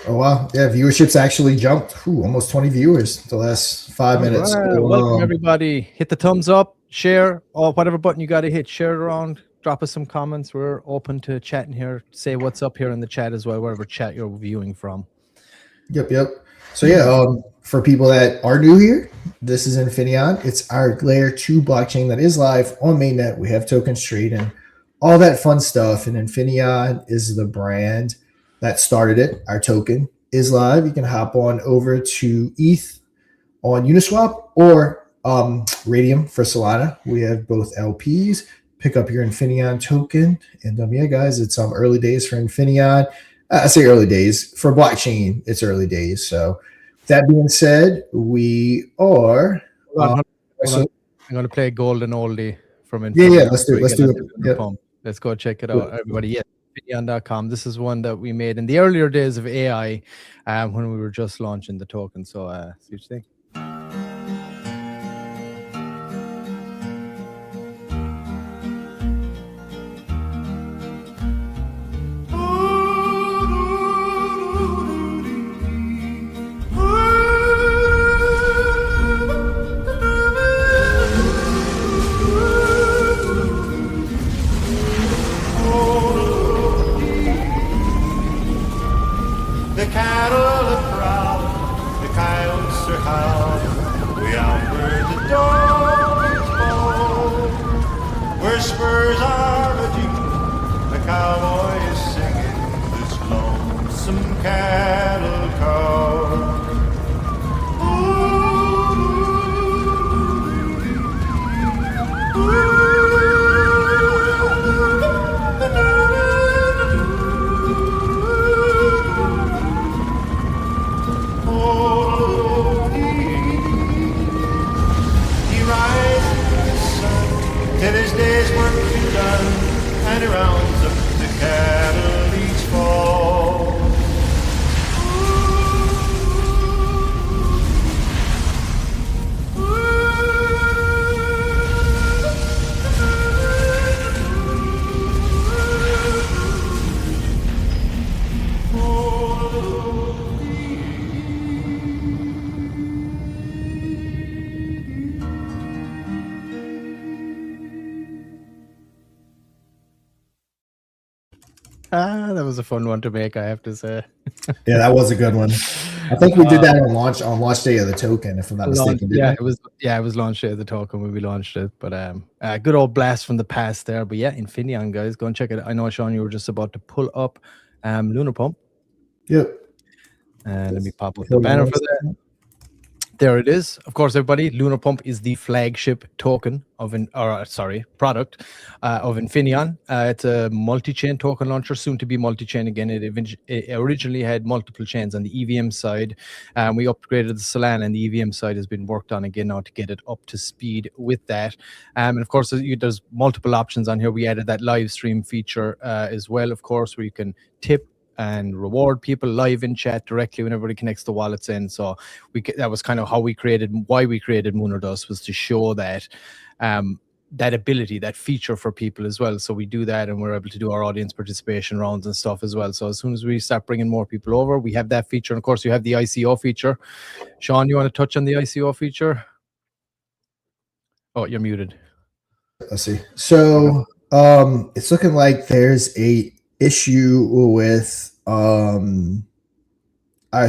Oh, wow. Yeah, viewership's actually jumped. Almost 20 viewers the last 5 minutes. Right. So, welcome, everybody. Hit the thumbs up, share, or whatever button you got to hit. Share it around. Drop us some comments. We're open to chatting here. Say what's up here in the chat as well, wherever chat you're viewing from. Yep. So yeah, for people that are new here, this is Infinion. It's our layer 2 blockchain that is live on mainnet. We have tokens trading, all that fun stuff. And Infinion is the brand that started it. Our token is live. You can hop on over to ETH on Uniswap or Radium for Solana. We have both LPs. Pick up your Infinion token. And yeah, guys, it's early days for Infinion. I say early days. For blockchain, it's early days. So that being said, we are... I'm going to play Golden Oldie from Infinion. Yeah, let's do it. Yep. Let's go check it out, everybody. Yes, Infinion.com. This is one that we made in the earlier days of AI when we were just launching the token. So see what you think. Spurs are a deep, the cowboy is singing this lonesome cattle call. He rises in the sun till his day's work is done, and he rounds up the cattle each fall. That was a fun one to make, I have to say. Yeah, that was a good one. I think we did that on launch day of the token, if I'm not mistaken. Yeah, Didn't it was launch day of the token when we launched it. But good old blast from the past there. But yeah, Infinion, guys, go and check it out. I know, Sean, you were just about to pull up Lunar Pump. Yep. And let me pop up the banner for that. There it is. Of course, everybody, Lunar Pump is the flagship token of product of Infinion. It's a multi-chain token launcher, soon to be multi-chain again. It originally had multiple chains on the EVM side. We upgraded the Solana, and the EVM side has been worked on again now to get it up to speed with that. And of course, there's multiple options on here. We added that live stream feature as well, of course, where you can tip and reward people live in chat directly when everybody connects the wallets in. So that was kind of why we created Mooner Dust, was to show that that ability, that feature for people as well. So we do that, and we're able to do our audience participation rounds and stuff as well. So as soon as we start bringing more people over, we have that feature. And of course, you have the ICO feature. Sean, you want to touch on the ICO feature? Oh, you're muted. Let's see. So it's looking like there's a issue with our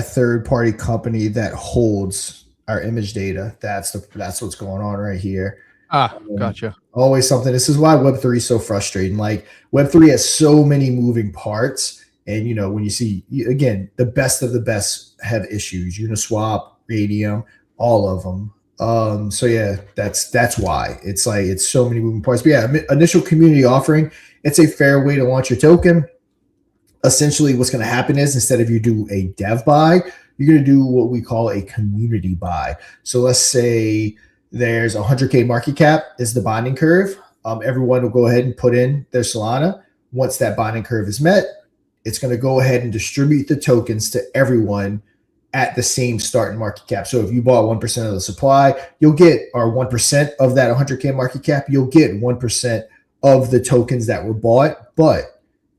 third-party company that holds our image data. That's what's going on right here. Gotcha. Always something. This is why Web3 is so frustrating. Like, Web3 has so many moving parts, and when you see, again, the best of the best have issues. Uniswap, Radium, all of them. So yeah, that's why it's like it's so many moving parts. But yeah, initial community offering. It's a fair way to launch your token. Essentially, what's going to happen is, instead of you do a dev buy, you're going to do what we call a community buy. So let's say there's 100K market cap is the bonding curve. Everyone will go ahead and put in their Solana. Once that bonding curve is met, it's going to go ahead and distribute the tokens to everyone at the same starting market cap. So if you bought 1% of the supply, you'll get, or 1% of that 100K market cap, you'll get 1% of the tokens that were bought, but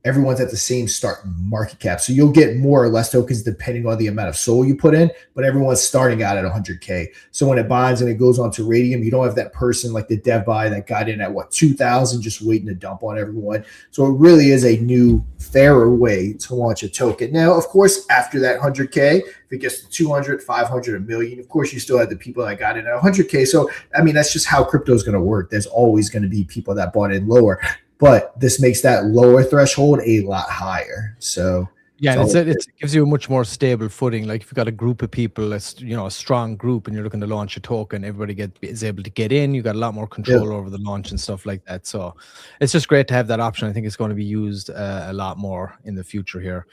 everyone's at the same starting market cap. So you'll get more or less tokens depending on the amount of SOL you put in, but everyone's starting out at 100K. So when it binds and it goes on to Radium, you don't have that person like the dev buy that got in at 2,000 just waiting to dump on everyone. So it really is a new, fairer way to launch a token. Now, of course, after that 100K, if it gets to 200, 500, a million, of course, you still have the people that got in at 100K. So, I mean, that's just how crypto is going to work. There's always going to be people that bought in lower, but this makes that lower threshold a lot higher. So yeah, and it gives you a much more stable footing. Like if you've got a group of people, a strong group, and you're looking to launch a token, everybody is able to get in. You got a lot more control over the launch and stuff like that. So it's just great to have that option. I think it's going to be used a lot more in the future here.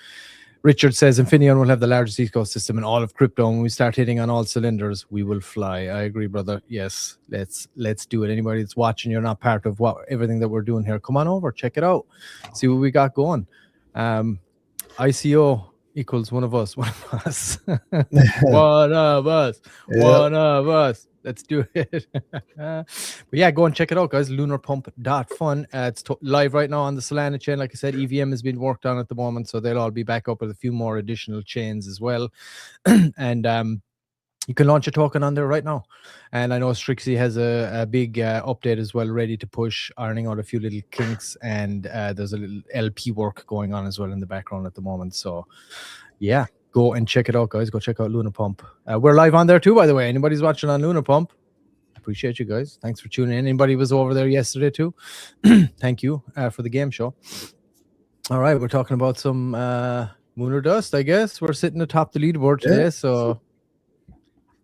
Richard says Infinion will have the largest ecosystem in all of crypto. When we start hitting on all cylinders, we will fly. I agree, brother. Yes, let's do it. Anybody that's watching, you're not part of everything that we're doing here, come on over, check it out, see what we got going. ICO equals one of us. One of us. One of us. Yep. One of us. Let's do it. But yeah, go and check it out, guys. LunarPump.fun. It's live right now on the Solana chain. Like I said, EVM has been worked on at the moment, so they'll all be back up with a few more additional chains as well. And you can launch a token on there right now. And I know Strixie has a big update as well, ready to push, ironing out a few little kinks. And there's a little LP work going on as well in the background at the moment. So yeah, go and check it out, guys. Go check out Lunar Pump. We're live on there too, by the way. Anybody's watching on Lunar Pump, appreciate you guys. Thanks for tuning in. Anybody was over there yesterday too, thank you for the game show. All right, we're talking about some Mooner Dust, I guess. We're sitting atop the leaderboard today, so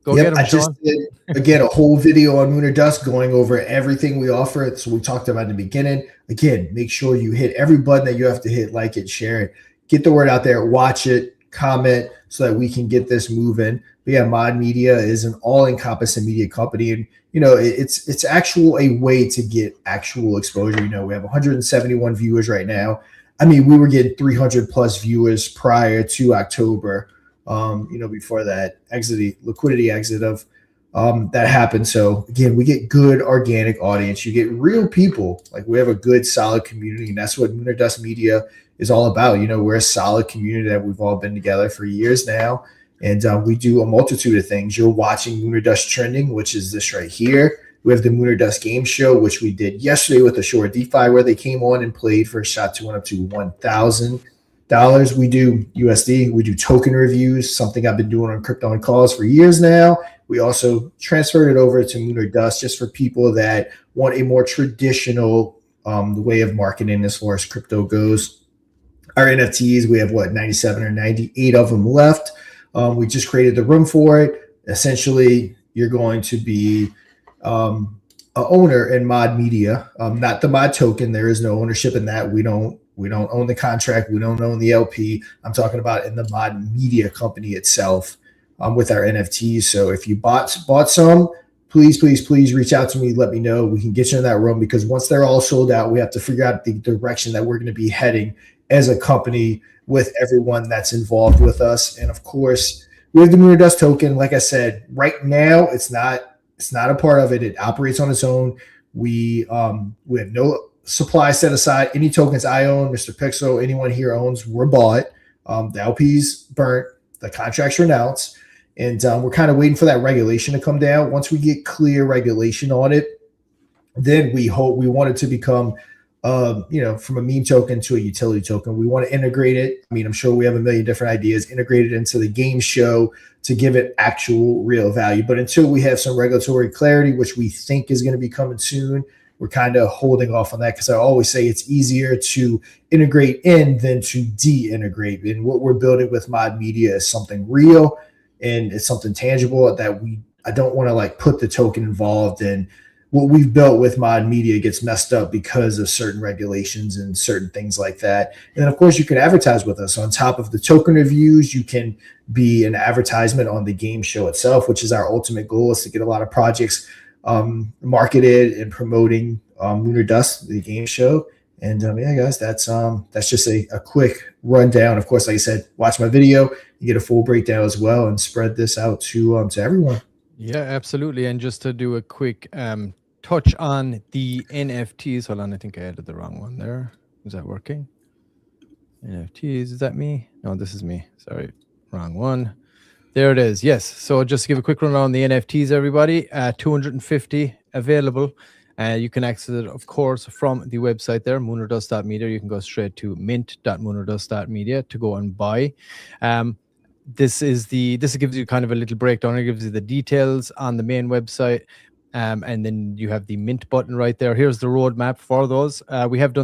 go get them, I just did, again, a whole video on Mooner Dust going over everything we offer. So we talked about in the beginning. Again, make sure you hit every button that you have to hit, like it, share it, get the word out there, watch it, comment, so that we can get this moving. But yeah, Mod Media is an all-encompassing media company, and it's actual a way to get actual exposure. We have 171 viewers right now. I mean, we were getting 300 plus viewers prior to October. Before that liquidity exit of that happened. So again, we get good organic audience. You get real people. Like, we have a good, solid community, and that's what Mooner Dust Media is all about. We're a solid community that we've all been together for years now, and we do a multitude of things. You're watching Mooner Dust Trending, which is this right here. We have the Moon or Dust game show, which we did yesterday with Ashore DeFi, where they came on and played for a shot to win up to $1,000. We do USD. We do token reviews, something I've been doing on Crypto and Calls for years now. We also transferred it over to Moon or Dust just for people that want a more traditional way of marketing as far as crypto goes. Our NFTs, we have 97 or 98 of them left. We just created the room for it. Essentially, you're going to be a owner in Mod Media, not the Mod token. There is no ownership in that. We don't own the contract. We don't own the LP. I'm talking about in the Mod Media company itself with our NFTs. So if you bought some, please reach out to me. Let me know. We can get you in that room, because once they're all sold out, we have to figure out the direction that we're going to be heading as a company with everyone that's involved with us. And of course, we have the Moon or Dust token. Like I said, right now it's not a part of it. It operates on its own. We have no supply set aside. Any tokens I own, Mr. Pixel, anyone here owns, were bought. The LP's burnt, the contracts are announced, and we're kind of waiting for that regulation to come down. Once we get clear regulation on it, then we want it to become from a meme token to a utility token. We want to integrate it. I mean, I'm sure we have a million different ideas, integrate it into the game show to give it actual real value. But until we have some regulatory clarity, which we think is going to be coming soon, we're kind of holding off on that, because I always say it's easier to integrate in than to de-integrate. And what we're building with Mod Media is something real, and it's something tangible that I don't want to like put the token involved in. What we've built with Mod Media gets messed up because of certain regulations and certain things like that. And then, of course, you can advertise with us. On top of the token reviews, you can be an advertisement on the game show itself, which is our ultimate goal, is to get a lot of projects marketed and promoting Moon or Dust, the game show. And yeah, guys, that's just a quick rundown. Of course, like I said, watch my video, you get a full breakdown as well, and spread this out to everyone. Yeah, absolutely. And just to do a quick touch on the NFTs. Hold on, I think I added the wrong one there. Is that working? NFTs, is that me? No, this is me. Sorry, wrong one. There it is. Yes. So just to give a quick run on the NFTs, everybody. 250 available. You can access it, of course, from the website there, moonordust.media. You can go straight to mint.moonordust.media to go and buy. This gives you kind of a little breakdown. It gives you the details on the main website. And then you have the mint button right there. Here's the roadmap for those. We hit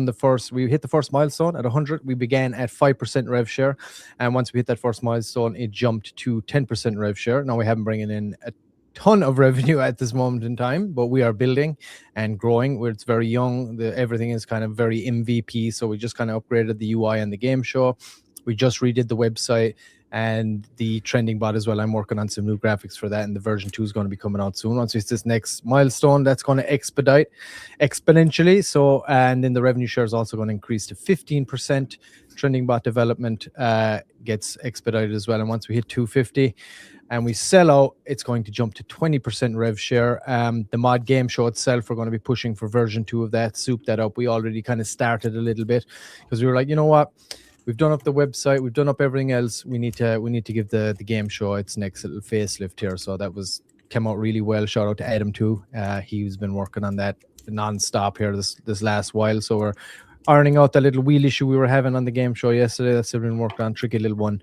the first milestone at 100. We began at 5% rev share. And once we hit that first milestone, it jumped to 10% rev share. Now we haven't bringing in a ton of revenue at this moment in time, but we are building and growing where it's very young. Everything is kind of very MVP. So we just kind of upgraded the UI and the game show. We just redid the website and the trending bot as well. I'm working on some new graphics for that, and the version 2 is going to be coming out soon. Once it's this next milestone, that's going to expedite exponentially. So, and then the revenue share is also going to increase to 15%. Trending bot development gets expedited as well. And once we hit 250 and we sell out, it's going to jump to 20% rev share. The mod game show itself, we're going to be pushing for version 2 of that, soup that up. We already kind of started a little bit because we were like, you know what? We've done up the website. We've done up everything else. We need to give the game show its next little facelift here. So that came out really well. Shout out to Adam too. He's been working on that non-stop here this last while. So we're ironing out that little wheel issue we were having on the game show yesterday. That's been worked on, tricky little one.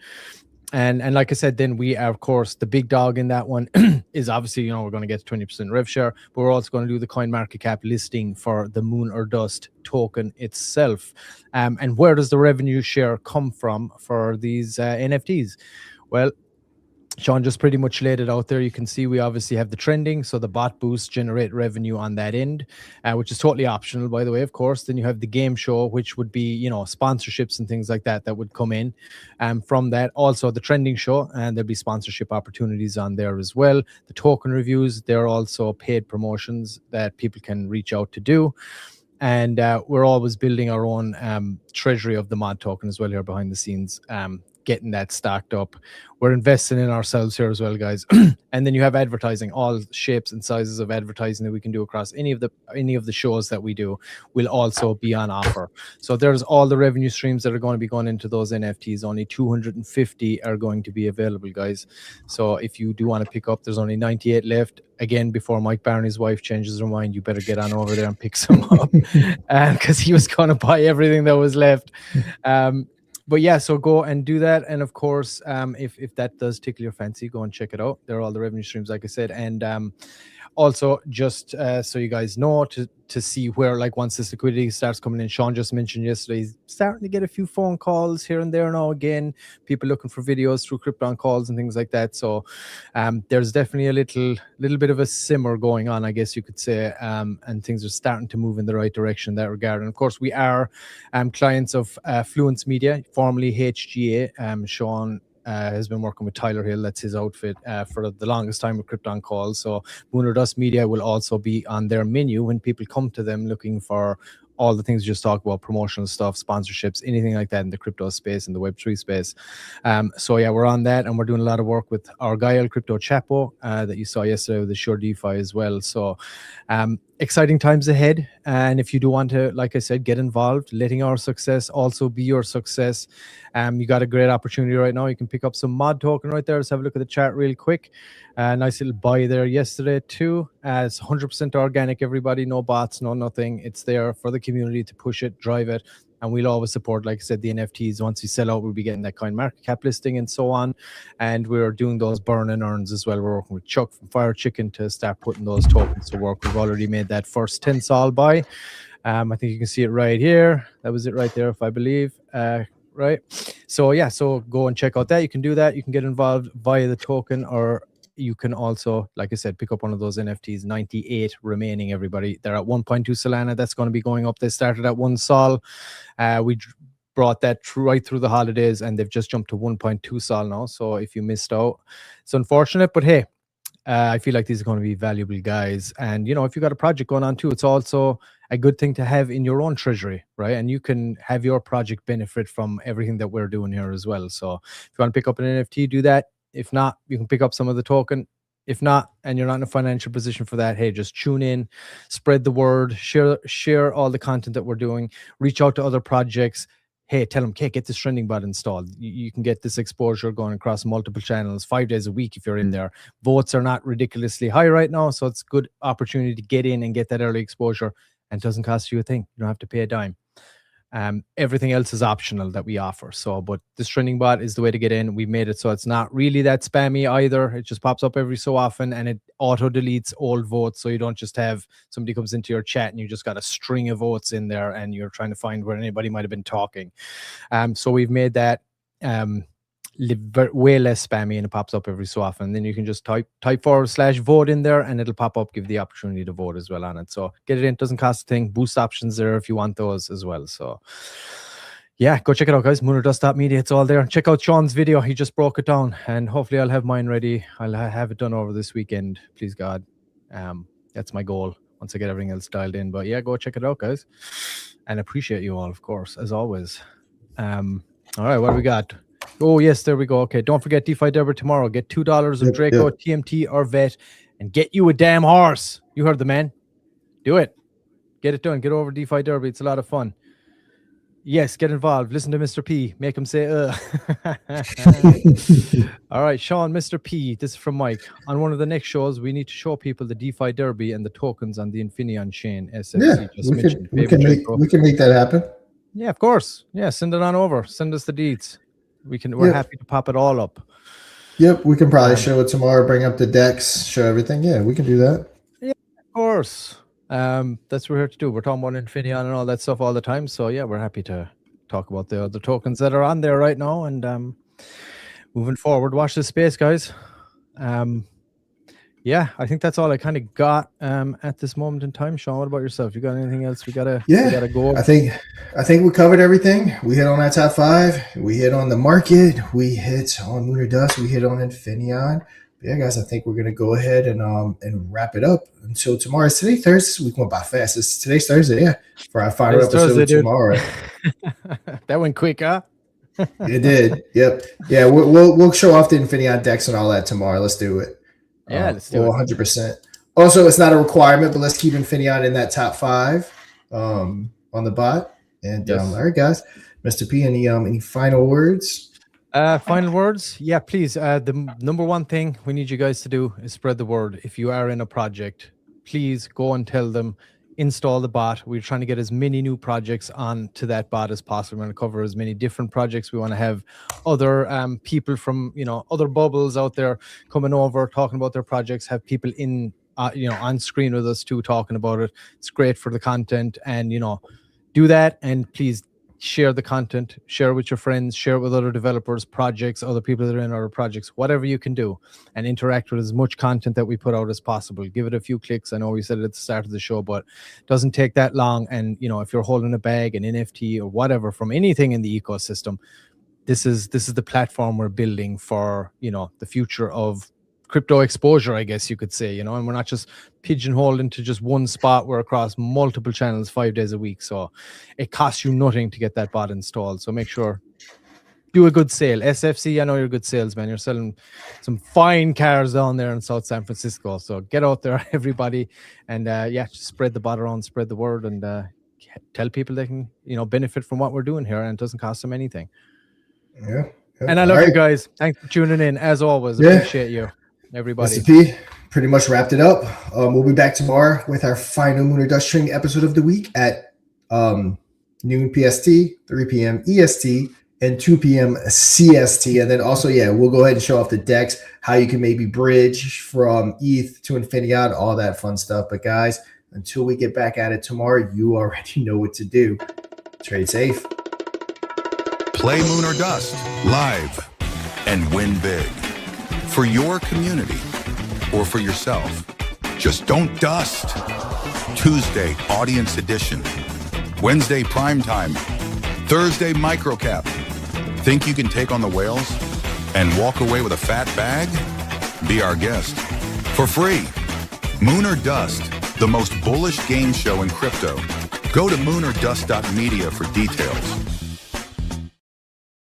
And like I said, then we are, of course, the big dog in that one is obviously, we're going to get 20% rev share, but we're also going to do the coin market cap listing for the Moon or Dust token itself. And where does the revenue share come from for these NFTs? Well, Sean just pretty much laid it out there. You can see we obviously have the trending, so the bot boosts generate revenue on that end, which is totally optional, by the way, of course. Then you have the game show, which would be, sponsorships and things like that would come in from that. Also, the trending show, and there'll be sponsorship opportunities on there as well. The token reviews, they're also paid promotions that people can reach out to do. And we're always building our own treasury of the mod token as well here behind the scenes. getting that stocked up. We're investing in ourselves here as well, guys. And then you have advertising, all shapes and sizes of advertising that we can do across any of the shows that we do will also be on offer. So there's all the revenue streams that are going to be going into those NFTs. Only 250 are going to be available, guys. So if you do want to pick up, there's only 98 left. Again, before Mike Barney's wife changes her mind, you better get on over there and pick some up, because he was going to buy everything that was left. But yeah, so go and do that. And of course, if that does tickle your fancy, go and check it out. There are all the revenue streams, like I said. And also, just so you guys know, to see where, like, once this liquidity starts coming in, Sean just mentioned yesterday, he's starting to get a few phone calls here and there now again, people looking for videos through Krypton calls and things like that. So there's definitely a little bit of a simmer going on, I guess you could say, and things are starting to move in the right direction in that regard. And of course, we are clients of Fluence Media, formerly HGA. Sean has been working with Tyler Hill, that's his outfit, for the longest time with Krypton calls. So Lunar Dust Media will also be on their menu when people come to them looking for all the things we just talked about, promotional stuff, sponsorships, anything like that in the crypto space and the Web3 space. So yeah, we're on that, and we're doing a lot of work with our guy El Crypto Chapo that you saw yesterday with the Sure DeFi as well. So exciting times ahead. And if you do want to, like I said, get involved, letting our success also be your success, you got a great opportunity right now. You can pick up some mod token right there. Let's have a look at the chart real quick. Nice little buy there yesterday too. It's 100% organic, everybody. No bots, no nothing. It's there for the community to push it, drive it. And we'll always support, like I said, the NFTs. Once we sell out, we'll be getting that coin market cap listing and so on. And we're doing those burn and earns as well. We're working with Chuck from Fire Chicken to start putting those tokens to work. We've already made that first 10 sol buy. I think you can see it right here. That was it right there, if I believe. Right. So yeah, so go and check out that. You can do that. You can get involved via the token, or you can also, like I said, pick up one of those NFTs. 98 remaining, everybody. They're at 1.2 Solana. That's going to be going up. They started at 1 Sol. We brought that right through the holidays, and they've just jumped to 1.2 Sol now. So if you missed out, it's unfortunate, but hey, I feel like these are going to be valuable, guys. And, you know, if you got a project going on too, it's also a good thing to have in your own treasury, right? And you can have your project benefit from everything that we're doing here as well. So if you want to pick up an NFT, do that. If not, you can pick up some of the token. If not, and you're not in a financial position for that, hey, just tune in, spread the word, share all the content that we're doing, reach out to other projects. Hey, tell them, okay, get this trending bot installed. You can get this exposure going across multiple channels 5 days a week if you're in there. Votes are not ridiculously high right now, so it's a good opportunity to get in and get that early exposure, and it doesn't cost you a thing. You don't have to pay a dime. Everything else is optional that we offer. So, but this trending bot is the way to get in. We made it so it's not really that spammy either. It just pops up every so often, and it auto deletes old votes. So you don't just have somebody comes into your chat and you just got a string of votes in there and you're trying to find where anybody might have been talking. So we've made that way less spammy, and it pops up every so often. Then you can just type /vote in there, and it'll pop up, give the opportunity to vote as well on it. So get it in, doesn't cost a thing. Boost options there if you want those as well. So yeah, go check it out, guys. Moonerdust.media, it's all there. Check out Sean's video, he just broke it down, and hopefully I'll have mine ready. I'll have it done over this weekend, please God. That's my goal once I get everything else dialed in. But yeah, go check it out, guys, and appreciate you all, of course, as always. All right, what do we got? Oh, yes, there we go. Okay, don't forget DeFi Derby tomorrow. Get $2 of Draco, TMT, or VET, and get you a damn horse. You heard the man. Do it. Get it done. Get over DeFi Derby. It's a lot of fun. Yes, get involved. Listen to Mr. P. Make him say, All right, Sean, Mr. P. This is from Mike. On one of the next shows, we need to show people the DeFi Derby and the tokens on the Infinion chain. Yeah, we can make that happen. Yeah, of course. Yeah, send it on over. Send us the deeds. We're happy to pop it all up. Yep, we can probably show it tomorrow, bring up the decks, show everything. Yeah, we can do that. Yeah, of course. That's what we're here to do. We're talking about Infinion and all that stuff all the time. So yeah, we're happy to talk about the other tokens that are on there right now. And moving forward, watch this space, guys. Yeah, I think that's all I kind of got at this moment in time. Sean, what about yourself? You got anything else we gotta go? I think we covered everything. We hit on that top 5. We hit on the market. We hit on Lunar Dust. We hit on Infinion. But yeah, guys, I think we're gonna go ahead and wrap it up until tomorrow. Is today Thursday? We went by fast. Today's Thursday, yeah. For our final episode tomorrow. That went quick, huh? It did. Yep. Yeah, we'll show off the Infinion decks and all that tomorrow. Let's do it. Yeah, let's do it. 100%. Also, it's not a requirement, but let's keep Infinion in that top 5 on the bot. And Yes. all right, guys. Mr. P, any final words? Final words? Yeah, please. The number one thing we need you guys to do is spread the word. If you are in a project, please go and tell them, install the bot. We're trying to get as many new projects onto that bot as possible. We're going to cover as many different projects. We want to have other people from, other bubbles out there coming over, talking about their projects, have people in, on screen with us too, talking about it. It's great for the content, and, do that. And please share the content, share with your friends, share it with other developers, projects, other people that are in our projects, whatever you can do, and interact with as much content that we put out as possible. Give it a few clicks. I know we said it at the start of the show, but it doesn't take that long. And if you're holding a bag, an NFT or whatever from anything in the ecosystem, this is the platform we're building for the future of crypto exposure, I guess you could say, and we're not just pigeonholed into just one spot. We're across multiple channels 5 days a week. So it costs you nothing to get that bot installed. So make sure, do a good sale. SFC, I know you're a good salesman. You're selling some fine cars down there in South San Francisco. So get out there, everybody. And just spread the bot around, spread the word, and tell people they can, benefit from what we're doing here. And it doesn't cost them anything. Yeah. And I love you guys. Thanks for tuning in. As always, appreciate you. Everybody. Mr. P, pretty much wrapped it up. We'll be back tomorrow with our final Moon or Dust Training episode of the week at noon PST, 3 p.m. EST, and 2 p.m. CST. And then also, we'll go ahead and show off the decks, how you can maybe bridge from ETH to Infinion, all that fun stuff. But guys, until we get back at it tomorrow, you already know what to do. Trade safe. Play Moon or Dust live and win big. For your community or for yourself. Just don't dust. Tuesday, audience edition. Wednesday, prime time. Thursday, microcap. Think you can take on the whales and walk away with a fat bag? Be our guest. For free. Moon or Dust, the most bullish game show in crypto. Go to moonordust.media for details.